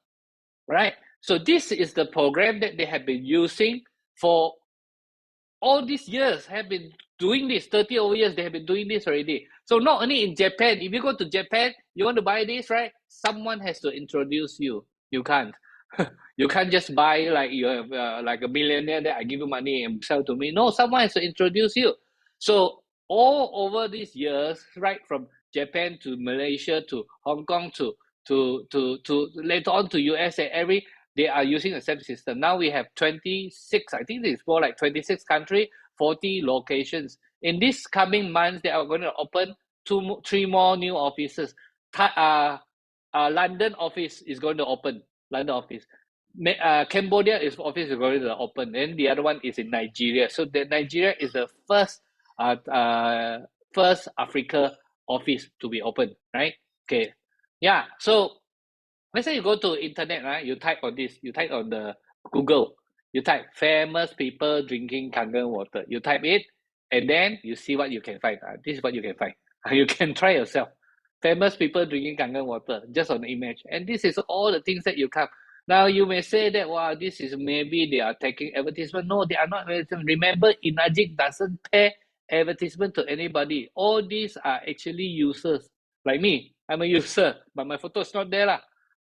Speaker 1: right? So this is the program that they have been using for all these years, have been doing this, 30 over years, they have been doing this already. So not only in Japan, if you go to Japan, you want to buy this, right? Someone has to introduce you. You can't. You can't just buy like you have like a millionaire that I give you money and sell to me. No, someone has to introduce you. So all over these years, right, from Japan to Malaysia to Hong Kong to later on to US and they are using the same system. Now we have 26, I think it's more like 26 countries, 40 locations. In this coming months, they are going to open 3 more new offices. London office is going to open. London office. Cambodia office is going to open, and the other one is in Nigeria. So the Nigeria is the first Africa office to be open, right? Okay, yeah. So let's say you go to internet, right? You type on this. You type on the Google. You type famous people drinking Kangen water. You type it, and then you see what you can find. This is what you can find. You can try yourself. Famous people drinking Kangen water just on the image, and this is all the things that you come. Now you may say that, wow, this is maybe they are taking advertisement. No, they are not advertisement. Remember, Energy doesn't pay advertisement to anybody. All these are actually users. Like me, I'm a user, but my photo is not there lah.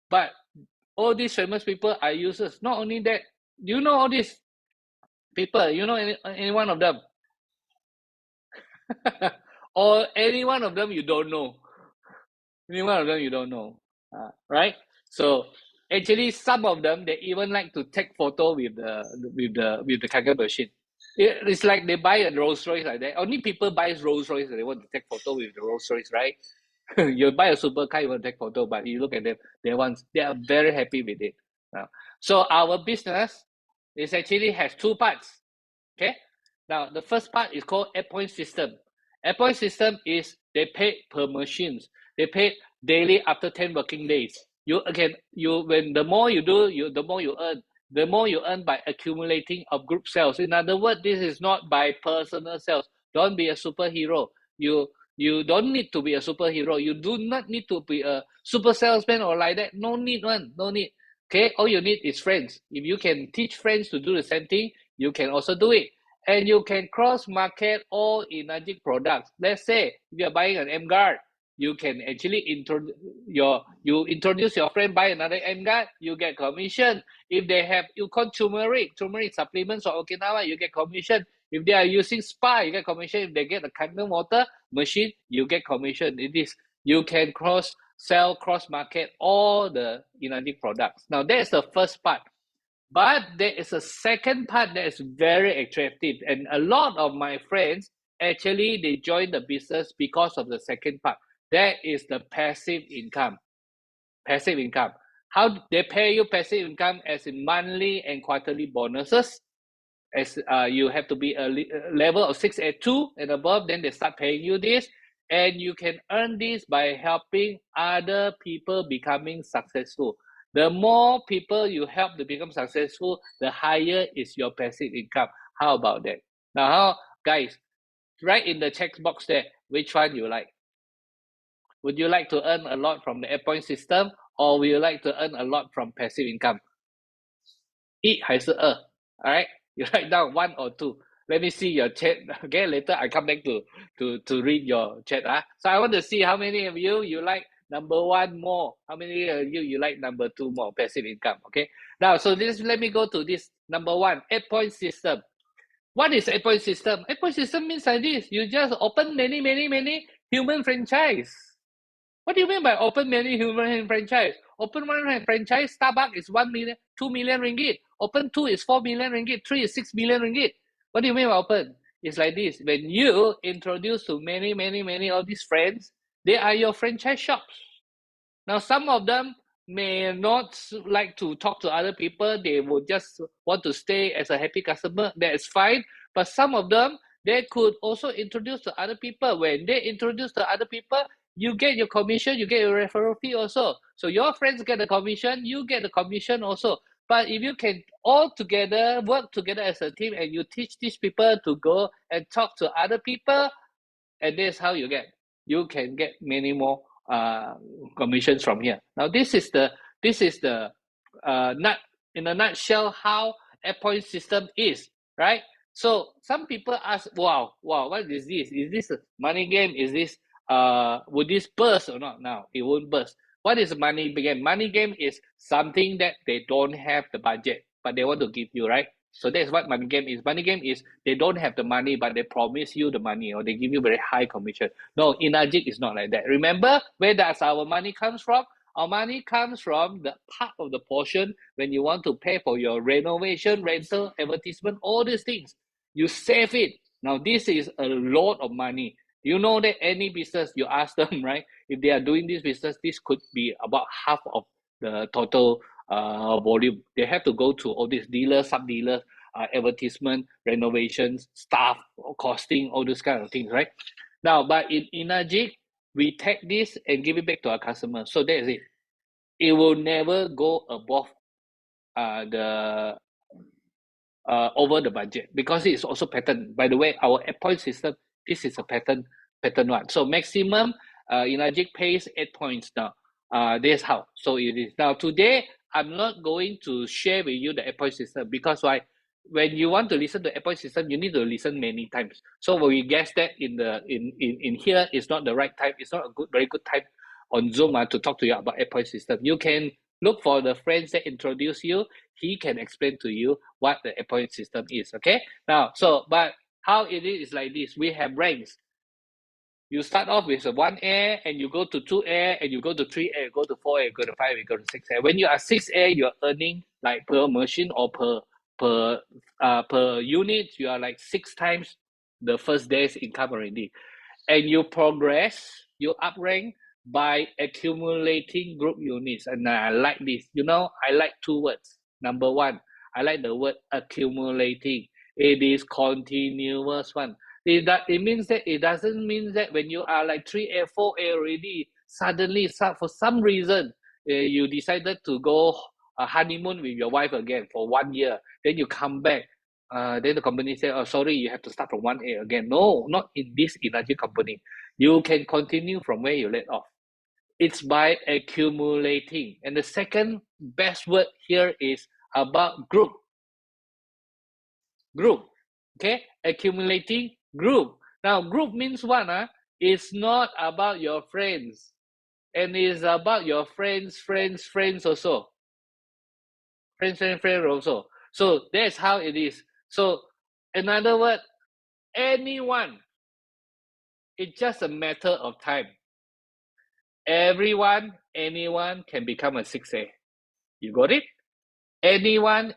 Speaker 1: But all these famous people are users. Not only that, you know all these people, you know any one of them? Or any one of them you don't know. Any one of them you don't know. Right? So actually some of them, they even like to take photo with the Kangen machine. It's like they buy a Rolls Royce like that. Only people buy Rolls Royce, they want to take photo with the Rolls Royce, right? You buy a supercar, you want to take photo, but you look at them, they are very happy with it. So our business is actually has 2 parts. Okay. Now the first part is called point system. Point system is they pay per machines. They pay daily after 10 working days. When the more you do, the more you earn. The more you earn by accumulating of group sales. In other words, this is not by personal sales. Don't be a superhero. You don't need to be a superhero. You do not need to be a super salesman or like that. No need one. No need. Okay, all you need is friends. If you can teach friends to do the same thing, you can also do it. And you can cross-market all energy products. Let's say if you're buying an emGuarde, you can actually introduce your friend, buy another emGuarde, you get commission. If they have turmeric supplements or Okinawa, you get commission. If they are using spa, you get commission. If they get a candle water machine, you get commission. It is you can cross market all the energy products. Now that's the first part. But there is a second part that is very attractive, and a lot of my friends actually they join the business because of the second part. That is the passive income. Passive income. How they pay you passive income as in monthly and quarterly bonuses. As you have to be a level of 682 and above, then they start paying you this, and you can earn this by helping other people becoming successful. The more people you help to become successful, the higher is your passive income. How about that? Now, guys, write in the text box there which one you like. Would you like to earn a lot from the air point system, or would you like to earn a lot from passive income? 一还是二 Alright, you write down 1 or 2. Let me see your chat. Okay, later I come back to read your chat. So I want to see how many of you like number 1 more. How many of you like number 2 more, passive income. Okay. Now, so let me go to this number 1, 8-point system. What is 8-point system? 8-point system means like this. You just open many human franchise. What do you mean by open many human franchise? Open one franchise, Starbucks is 1 million, 2 million ringgit. Open 2 is 4 million ringgit. 3 is 6 million ringgit. What do you mean by open? It's like this. When you introduce to many of these friends, they are your franchise shops. Now, some of them may not like to talk to other people. They would just want to stay as a happy customer. That is fine. But some of them, they could also introduce to other people. When they introduce to other people, you get your commission, you get your referral fee also. So your friends get the commission, you get the commission also. But if you can all together work together as a team and you teach these people to go and talk to other people, and this is how you can get many more commissions from here. Now this is the nut in a nutshell how a point system is, right? So some people ask, wow, what is this? Is this a money game? Is this would this burst or not? Now it won't burst. What is money game? Money game is something that they don't have the budget, but they want to give you, right? So that's what money game is. Money game is they don't have the money, but they promise you the money, or they give you very high commission. No, Inajik is not like that. Remember, where does our money comes from? Our money comes from the part of the portion when you want to pay for your renovation, rental, advertisement, all these things. You save it. Now, this is a lot of money. You know that any business, you ask them, right? If they are doing this business, this could be about half of the total volume. They have to go to all these dealers, sub-dealers, advertisement, renovations, staff, costing, all those kind of things, right? Now, but in Inajik, we take this and give it back to our customers. So that is it. It will never go above the over the budget, because it's also pattern. By the way, our point system, this is a pattern one. So maximum Inajik pays 8 points now. This is how. So it is. Now today, I'm not going to share with you the 8 point system, because why? When you want to listen to 8 point system, you need to listen many times. So when we guess that in here is not the right time, it's not a very good time on Zoom to talk to you about 8 point system. You can look for the friends that introduce you. He can explain to you what the 8 point system is. Okay. Now, but how it is like this. We have ranks. You start off with 1A, and you go to 2A, and you go to 3A, you go to 4A, you go to 5A, you go to 6A. When you are 6A, you're earning like per machine or per unit, you are like 6 times the first day's income already. And you progress, you up rank by accumulating group units. And I like this. I like 2 words. Number 1, I like the word accumulating. It is continuous one. It means that it doesn't mean that when you are like 3A, 4A already, suddenly for some reason you decided to go honeymoon with your wife again for 1 year. Then you come back. then the company say, oh, sorry, you have to start from 1A again. No, not in this energy company. You can continue from where you let off. It's by accumulating. And the second best word here is about group. Group. Okay? Accumulating group. Now, group means what? It's not about your friends. And it's about your friends also. Friends also. So that's how it is. So, in other words, anyone, it's just a matter of time. Anyone can become a 6A. You got it? Everyone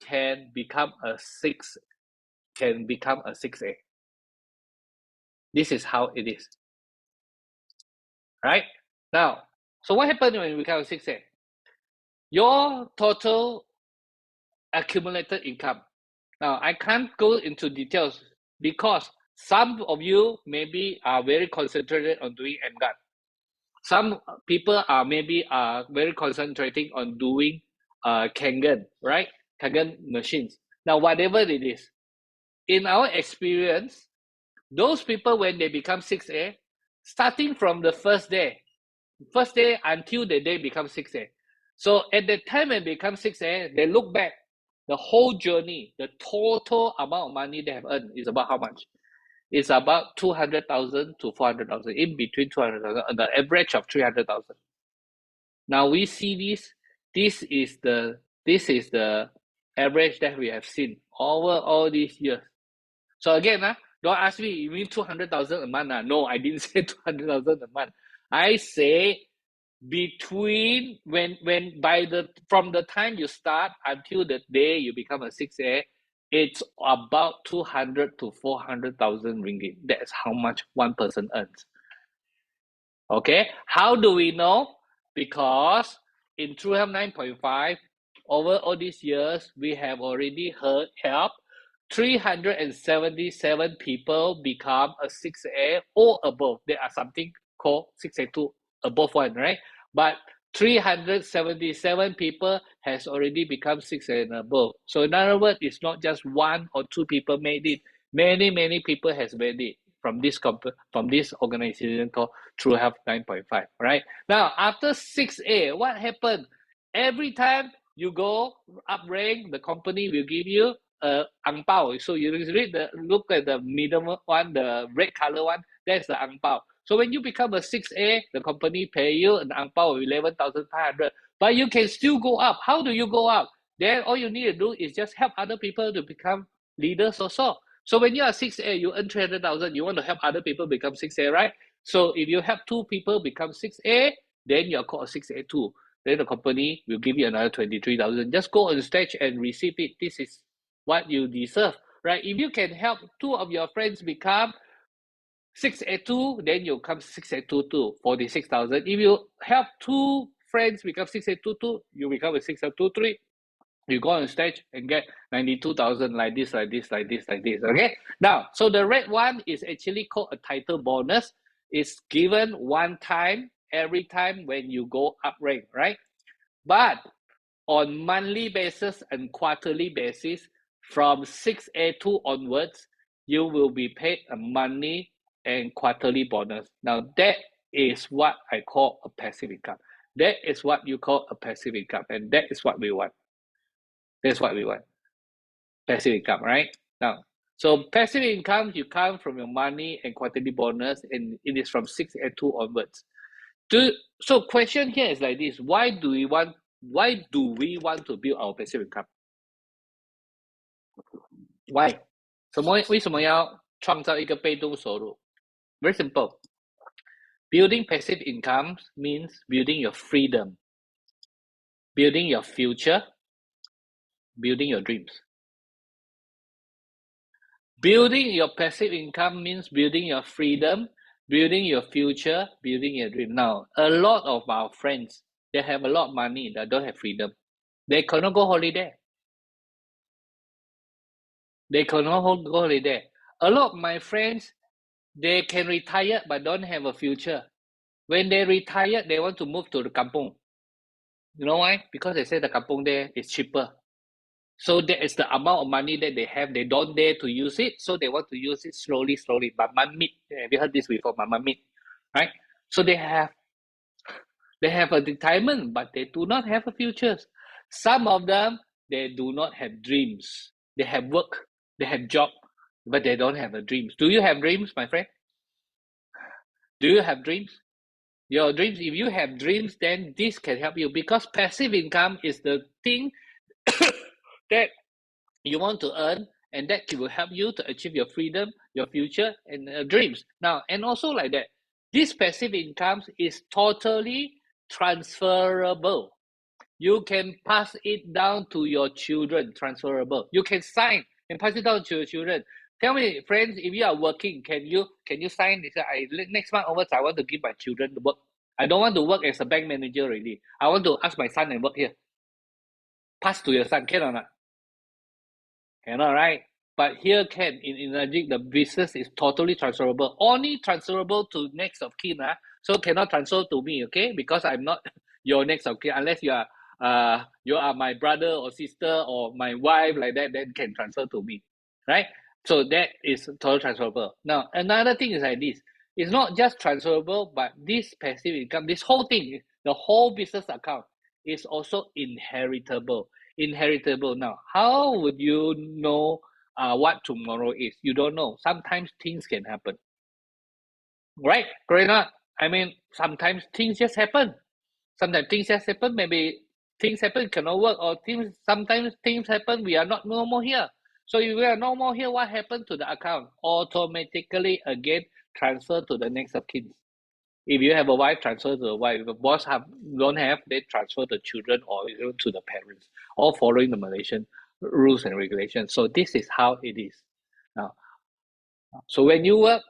Speaker 1: can become a 6A. This is how it is. Right? Now, so what happens when you become a 6A? Your total accumulated income. Now, I can't go into details because some of you maybe are very concentrated on doing emGuarde. Some people are maybe very concentrating on doing Kangen, right? Kangen machines. Now, whatever it is, in our experience, those people, when they become 6A, starting from the first day until the day becomes 6A. So at the time when they become 6A, they look back, the whole journey, the total amount of money they have earned is about how much? It's about 200,000 to 400,000, in between 200,000, the average of 300,000. Now we see this. This is the average that we have seen over all these years. So again, don't ask me, you mean 200,000 a month? No, I didn't say 200,000 a month. I say between from the time you start until the day you become a 6A, it's about 200 to 400,000 ringgit. That's how much one person earns. Okay, how do we know? Because in True Health 9.5, over all these years, we have already helped 377 people become a 6A or above. There are something called 6A2 above one, right? But 377 people has already become 6A and above. So in other words, it's not just one or two people made it. Many people has made it from this organization called True Health 9.5, right? Now, after 6A, what happened? Every time you go up rank, the company will give you ang pao. So you look at the middle one, the red color one, that's the ang pao. So when you become a 6A, the company pay you an ang pao of 11,500. But you can still go up. How do you go up? Then all you need to do is just help other people to become leaders also. So when you are 6A, you earn 300,000. You want to help other people become 6A, right? So if you help two people become 6A, then you're called a 6A2. Then the company will give you another 23,000. Just go on stage and receive it. This is what you deserve, right? If you can help two of your friends become 6A2, then you come 6A22, 46,000. If you help two friends become 6A22, you become a 6A23. You go on stage and get 92,000 like this. Okay. Now, so the red one is actually called a title bonus. It's given one time every time when you go up rank, right? But on monthly basis and quarterly basis, from 6A2 onwards, you will be paid a monthly and quarterly bonus. Now, that is what I call a passive income. That is what you call a passive income, and that is what we want. That's what we want. Passive income, right? Now, so passive income, you come from your money and quarterly bonus, and it is from 6A2 onwards. So question here is like this: why do we want to build our passive income? Why? 为什么要创造一个被动收入 ？Very simple. Building passive income means building your freedom, building your future, building your dreams. Building your passive income means building your freedom, building your future, building your dream. Now, a lot of our friends, they have a lot of money, they don't have freedom. They cannot go holiday. They cannot go holiday. A lot of my friends, they can retire but don't have a future. When they retire, they want to move to the kampung. You know why? Because they say the kampung there is cheaper. So that is the amount of money that they have. They don't dare to use it, so they want to use it slowly. But meat, have you heard this before? Meat, right? So they have a retirement, but they do not have a future. Some of them, they do not have dreams. They have work, they have job, but they don't have a dreams. Do you have dreams, my friend? Do you have dreams? Your dreams, if you have dreams, then this can help you, because passive income is the thing that you want to earn, and that will help you to achieve your freedom, your future, and dreams. Now, and also like that, this passive income is totally transferable. You can pass it down to your children, transferable. You can sign and pass it down to your children. Tell me, friends, if you are working, can you sign? Next month onwards, I want to give my children work. I don't want to work as a bank manager already. I want to ask my son and work here. Pass to your son, can or not? Cannot, right? But here can, in energy, the business is totally transferable. Only transferable to next of kin. So cannot transfer to me, okay? Because I'm not your next of kin, unless you are my brother or sister or my wife, like that, then can transfer to me, right? So that is totally transferable. Now, another thing is like this. It's not just transferable, but this passive income, this whole thing, the whole business account is also inheritable. Now, how would you know what tomorrow is? You don't know. Sometimes things can happen, right? Correct or not? I mean, sometimes things just happen. Maybe things happen, cannot work, or sometimes things happen, we are not no more here. So if we are no more here, what happened to the account? Automatically again transfer to the next of kin. If you have a wife, transfer to the wife. If a boss don't have, they transfer the children or even to the parents, all following the Malaysian rules and regulations. So this is how it is. Now, so when you work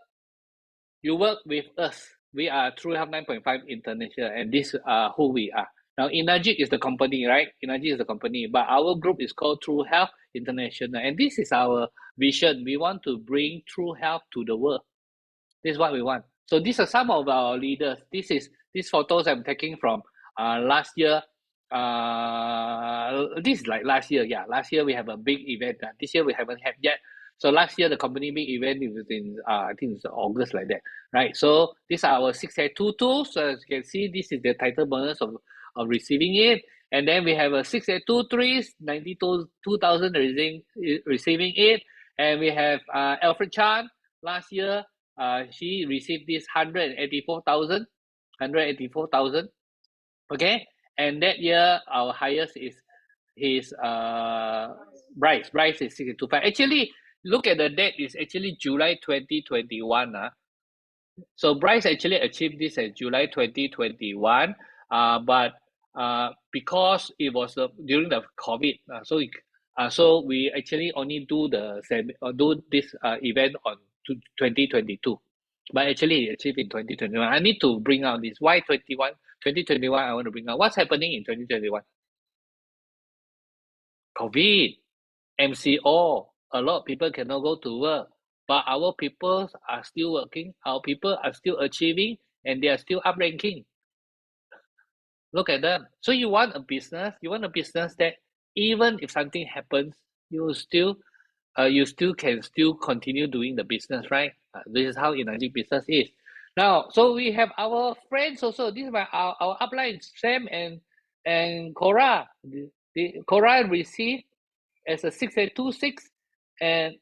Speaker 1: with us. We are True Health 9.5 International, and this who we are. Now, Energic is the company, right? Energic is the company, but our group is called True Health International, and this is our vision. We want to bring true health to the world. This is what we want. So these are some of our leaders. These photos I'm taking from last year. This is like last year. Yeah, last year we have a big event. This year we haven't had yet. So last year the company big event was in I think it's August, like that, right? So these are our 682 So as you can see, this is the title bonus of receiving it. And then we have a 6823s, 92,000 receiving it. And we have Alfred Chan last year. She received this 184,000. Okay, and that year our highest is his Bryce. Bryce is 625. Actually, look at the date, it's actually July 2021. So Bryce actually achieved this in July 2021. But because it was during the COVID, so we actually only do this event on 2022. But actually, it achieved in 2021. I need to bring out this. Why 2021? I want to bring out what's happening in 2021. COVID, MCO. A lot of people cannot go to work, but our people are still working. Our people are still achieving, and they are still up ranking. Look at them. So you want a business that even if something happens, you still can continue doing the business, right? This is how energy business is. Now, so we have our friends also. This is our upline, Sam and Cora. Cora received as a 6826 and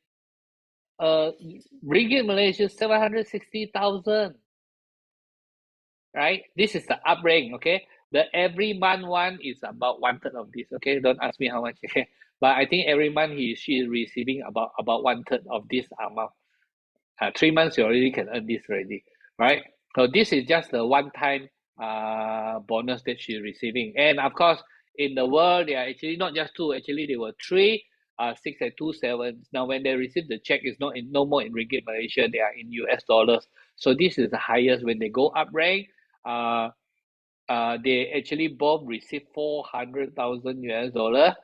Speaker 1: ringgit Malaysia 760,000. Right? This is the up rank, okay? The every month one is about 1/3 of this, okay? Don't ask me how much, okay? But I think every month she is receiving about 1/3 of this amount. 3 months you already can earn this already, right? So this is just the one-time bonus that she's receiving. And of course, in the world, there are actually not just two, actually there were three 6 and 2 7. Now when they receive the check, it's no more in ringgit Malaysia, they are in US dollars. So this is the highest. When they go up rank, they actually both receive 400,000 US dollar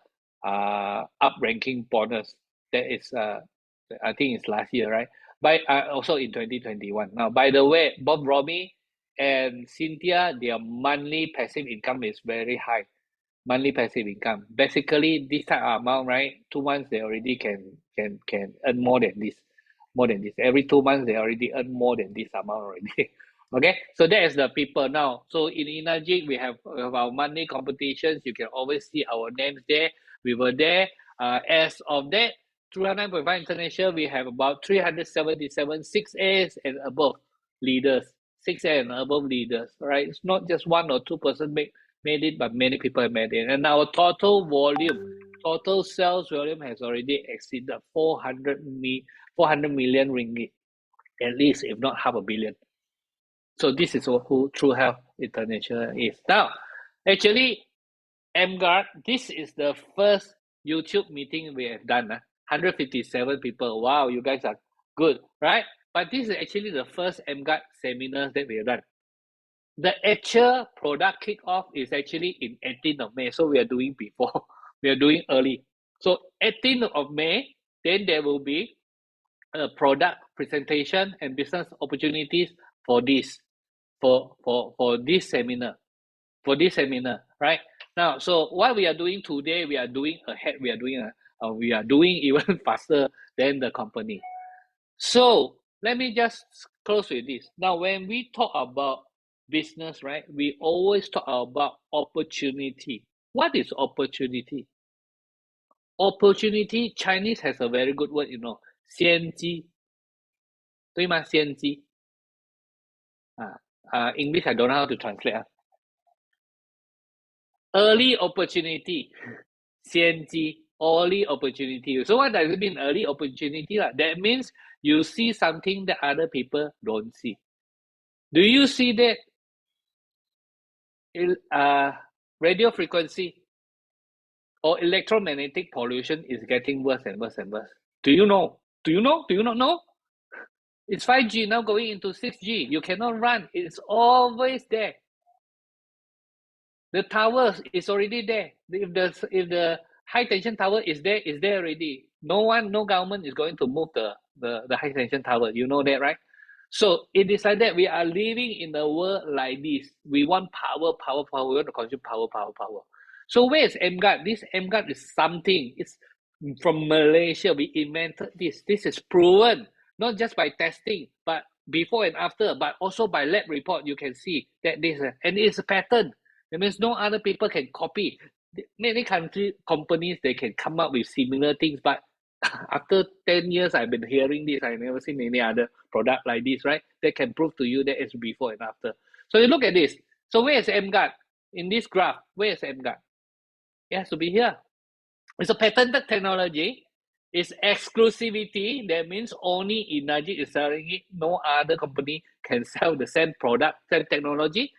Speaker 1: up ranking bonus. That is I think it's last year, right? By also in 2021. Now, by the way, Bob Romy and Cynthia, their monthly passive income is very high. monthly passive income. Basically, this type of amount, right? 2 months they already can earn more than this, Every 2 months they already earn more than this amount already. Okay, so that is the people now. So in Energy, we have our monthly competitions. You can always see our names there. We were there. As of that, through 9.5 International, we have about 377 6As and above leaders, 6A and above leaders, right? It's not just 1 or 2% made it, but many people have made it. And our total sales volume has already exceeded 400 million ringgit, at least, if not half a billion. So this is who True Health International is. Now, actually, emGuarde, this is the first YouTube meeting we have done. 157 people. Wow, you guys are good, right? But this is actually the first emGuarde seminars that we have done. The actual product kickoff is actually in 18th of May. So we are doing before. We are doing early. So 18th of May, then there will be a product presentation and business opportunities for this, for this seminar, right? Now, so what we are doing today, we are doing ahead. We are doing even faster than the company. So let me just close with this. Now, when we talk about business, right, we always talk about opportunity. What is opportunity? Opportunity, Chinese has a very good word, 先机，对吗？先机 English I don't know how to translate. Early opportunity, 先机, early opportunity. So what does it mean, early opportunity? That means you see something that other people don't see. Do you see that radio frequency or electromagnetic pollution is getting worse and worse and worse? Do you know? Do you not know? It's 5G now going into 6G. You cannot run. It's always there. The towers is already there. If the high tension tower is there already. No government is going to move the high tension tower. You know that, right? So it is like that. We are living in a world like this. We want power. We want to consume power. So where is emGuarde? This emGuarde is something. It's from Malaysia. We invented this. This is proven, not just by testing, but before and after, but also by lab report. You can see that this, and it's a pattern. That means no other people can copy. Many companies, they can come up with similar things, but after 10 years, I've been hearing this. I've never seen any other product like this, right? They can prove to you that it's before and after. So you look at this. So where is emGuarde? In this graph, where is emGuarde? It has to be here. It's a patented technology. It's exclusivity. That means only Energy is selling it. No other company can sell the same product, same technology.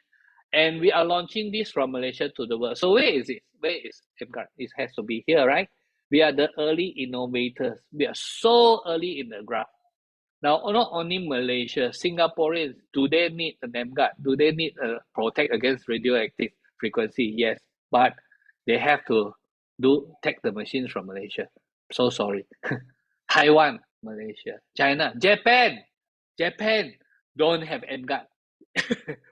Speaker 1: And we are launching this from Malaysia to the world. So where is it? Where is emGuarde? It has to be here, right? We are the early innovators. We are so early in the graph. Now, not only Malaysia, Singaporeans, do they need an emGuarde? Do they need a protect against radioactive frequency? Yes, but they have to take the machines from Malaysia. So sorry. Taiwan, Malaysia, China, Japan don't have emGuarde.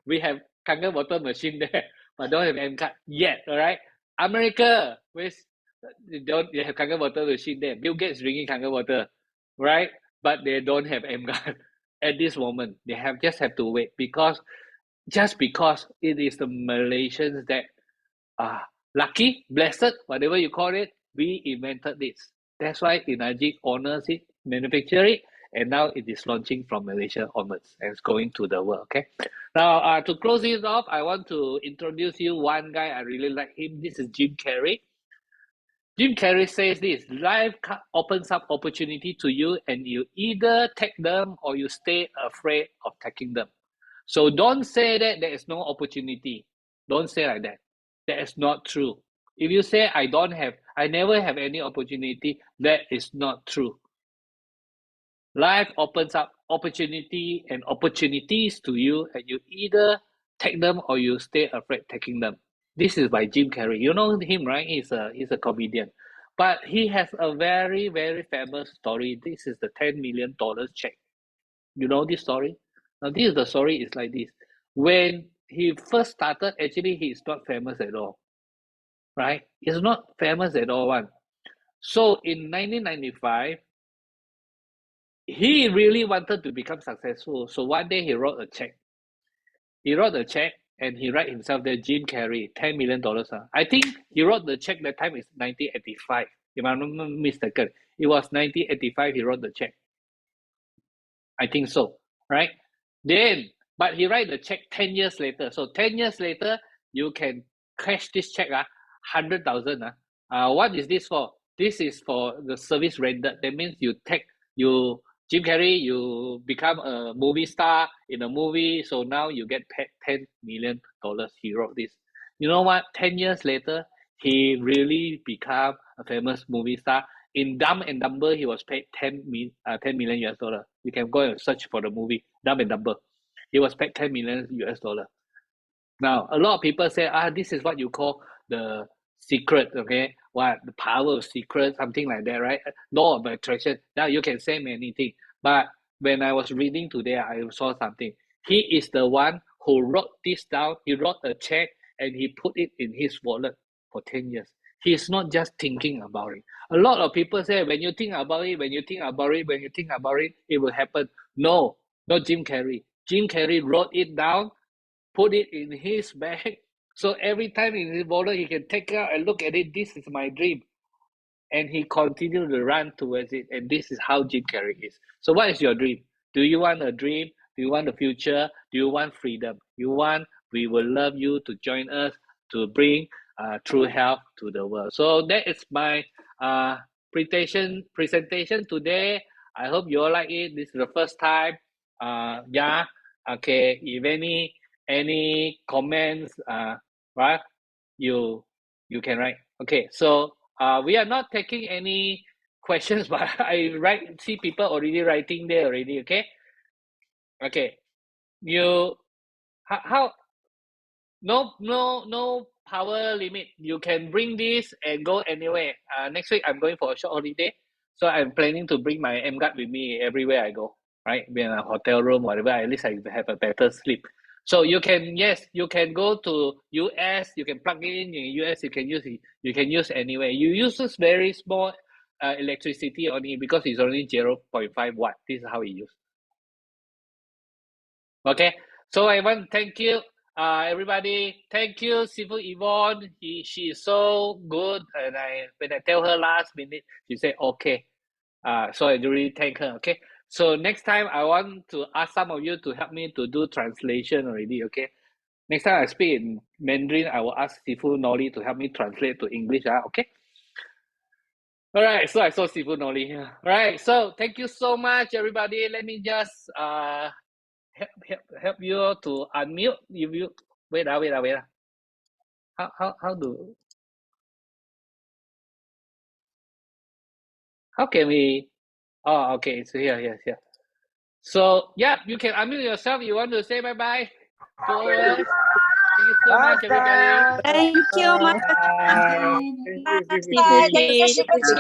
Speaker 1: We have Kangen water machine there, but don't have emGuarde yet, all right? America, they have Kangen water machine there. Bill Gates drinking Kangen water, right? But they don't have emGuarde at this moment. They just have to wait because it is the Malaysians that are lucky, blessed, whatever you call it, we invented this. That's why Energy honors it, manufacture it, and now it is launching from Malaysia onwards and it's going to the world. Okay. Now, to close this off, I want to introduce you one guy. I really like him. This is Jim Carrey. Jim Carrey says this: life opens up opportunity to you, and you either take them or you stay afraid of taking them. So don't say that there is no opportunity. Don't say like that. That is not true. If you say I never have any opportunity, that is not true. Life opens up opportunity and opportunities to you, and you either take them or you stay afraid taking them. This is by Jim Carrey. You know him, right? He's a comedian. But he has a very, very famous story. This is the $10 million check. You know this story? Now, the story is like this. When he first started, actually, he is not famous at all. right? It's not famous at all. One. So in 1995, he really wanted to become successful. So one day he wrote a check. He wrote a check and he write himself there, Jim Carrey, $10 million. I think he wrote the check that time is 1985. If I'm not mistaken, it was 1985 he wrote the check. I think so, right? Then, but he write the check 10 years later. So 10 years later, you can cash this check, 100,000. What is this for? This is for the service rendered. That means Jim Carrey, you become a movie star in a movie. So now you get paid $10 million. He wrote this. You know what? 10 years later, he really become a famous movie star. In Dumb and Dumber, he was paid 10 million US dollar. You can go and search for the movie Dumb and Dumber. He was paid 10 million US dollar. Now, a lot of people say, this is what you call the secret, okay? What the power of secret, something like that, right? Law of attraction. Now you can say many things. But when I was reading today, I saw something. He is the one who wrote this down. He wrote a check and he put it in his wallet for 10 years. He's not just thinking about it. A lot of people say, when you think about it, it will happen. No, not Jim Carrey. Jim Carrey wrote it down, put it in his bag. So every time in his wallet, he can take out and look at it. This is my dream. And he continued to run towards it. And this is how Jim Carrey is. So what is your dream? Do you want a dream? Do you want the future? Do you want freedom? We will love you to join us to bring true health to the world. So that is my presentation today. I hope you all like it. This is the first time. Yeah. Okay. If any comments, right? You can write. Okay. So we are not taking any questions, but I see people already writing there already. Okay. Okay. You how no power limit. You can bring this and go anywhere. Next week I'm going for a short holiday, so I'm planning to bring my emGuarde with me everywhere I go. Right, be in a hotel room, whatever. At least I have a better sleep. So you can go to US. You can plug in US. You can use anywhere. You use this very small electricity only because it's only 0.5 watt. This is how we use. Okay, so I want to thank you, everybody. Thank you, Sifu Yvonne. She is so good, and when I tell her last minute, she said okay. So I really thank her. Okay, so next time I want to ask some of you to help me to do translation already. Okay, next time I speak in Mandarin, I will ask Sifu Noli to help me translate to English. Okay. All right, so I saw Sifu Noli here. All right, so thank you so much, everybody. Let me just help you to unmute. If you wait. How can we? Oh, okay. It's here. So yeah, you can unmute yourself. You want to say bye bye to us? Thank you so much, everybody.
Speaker 4: Thank you,
Speaker 2: Bye.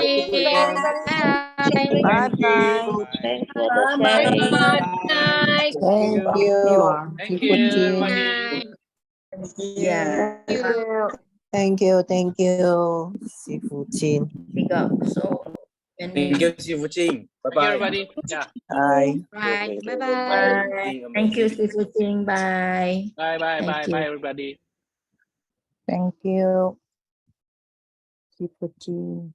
Speaker 4: Thank you,
Speaker 5: Bye.
Speaker 4: Thank you for sharing.
Speaker 5: Bye.
Speaker 6: Thank you.
Speaker 1: Thank you, everybody.
Speaker 6: Yeah.
Speaker 5: Thank you, Sifu Chin.
Speaker 6: Thank you, Sifu Ching. Bye
Speaker 1: Thank you,
Speaker 6: bye.
Speaker 1: everybody. Yeah.
Speaker 5: Bye.
Speaker 4: Bye. Bye.
Speaker 6: Bye.
Speaker 4: Thank you, Sifu Ching. Bye.
Speaker 1: Bye, everybody.
Speaker 5: Thank you, Sifu Chin.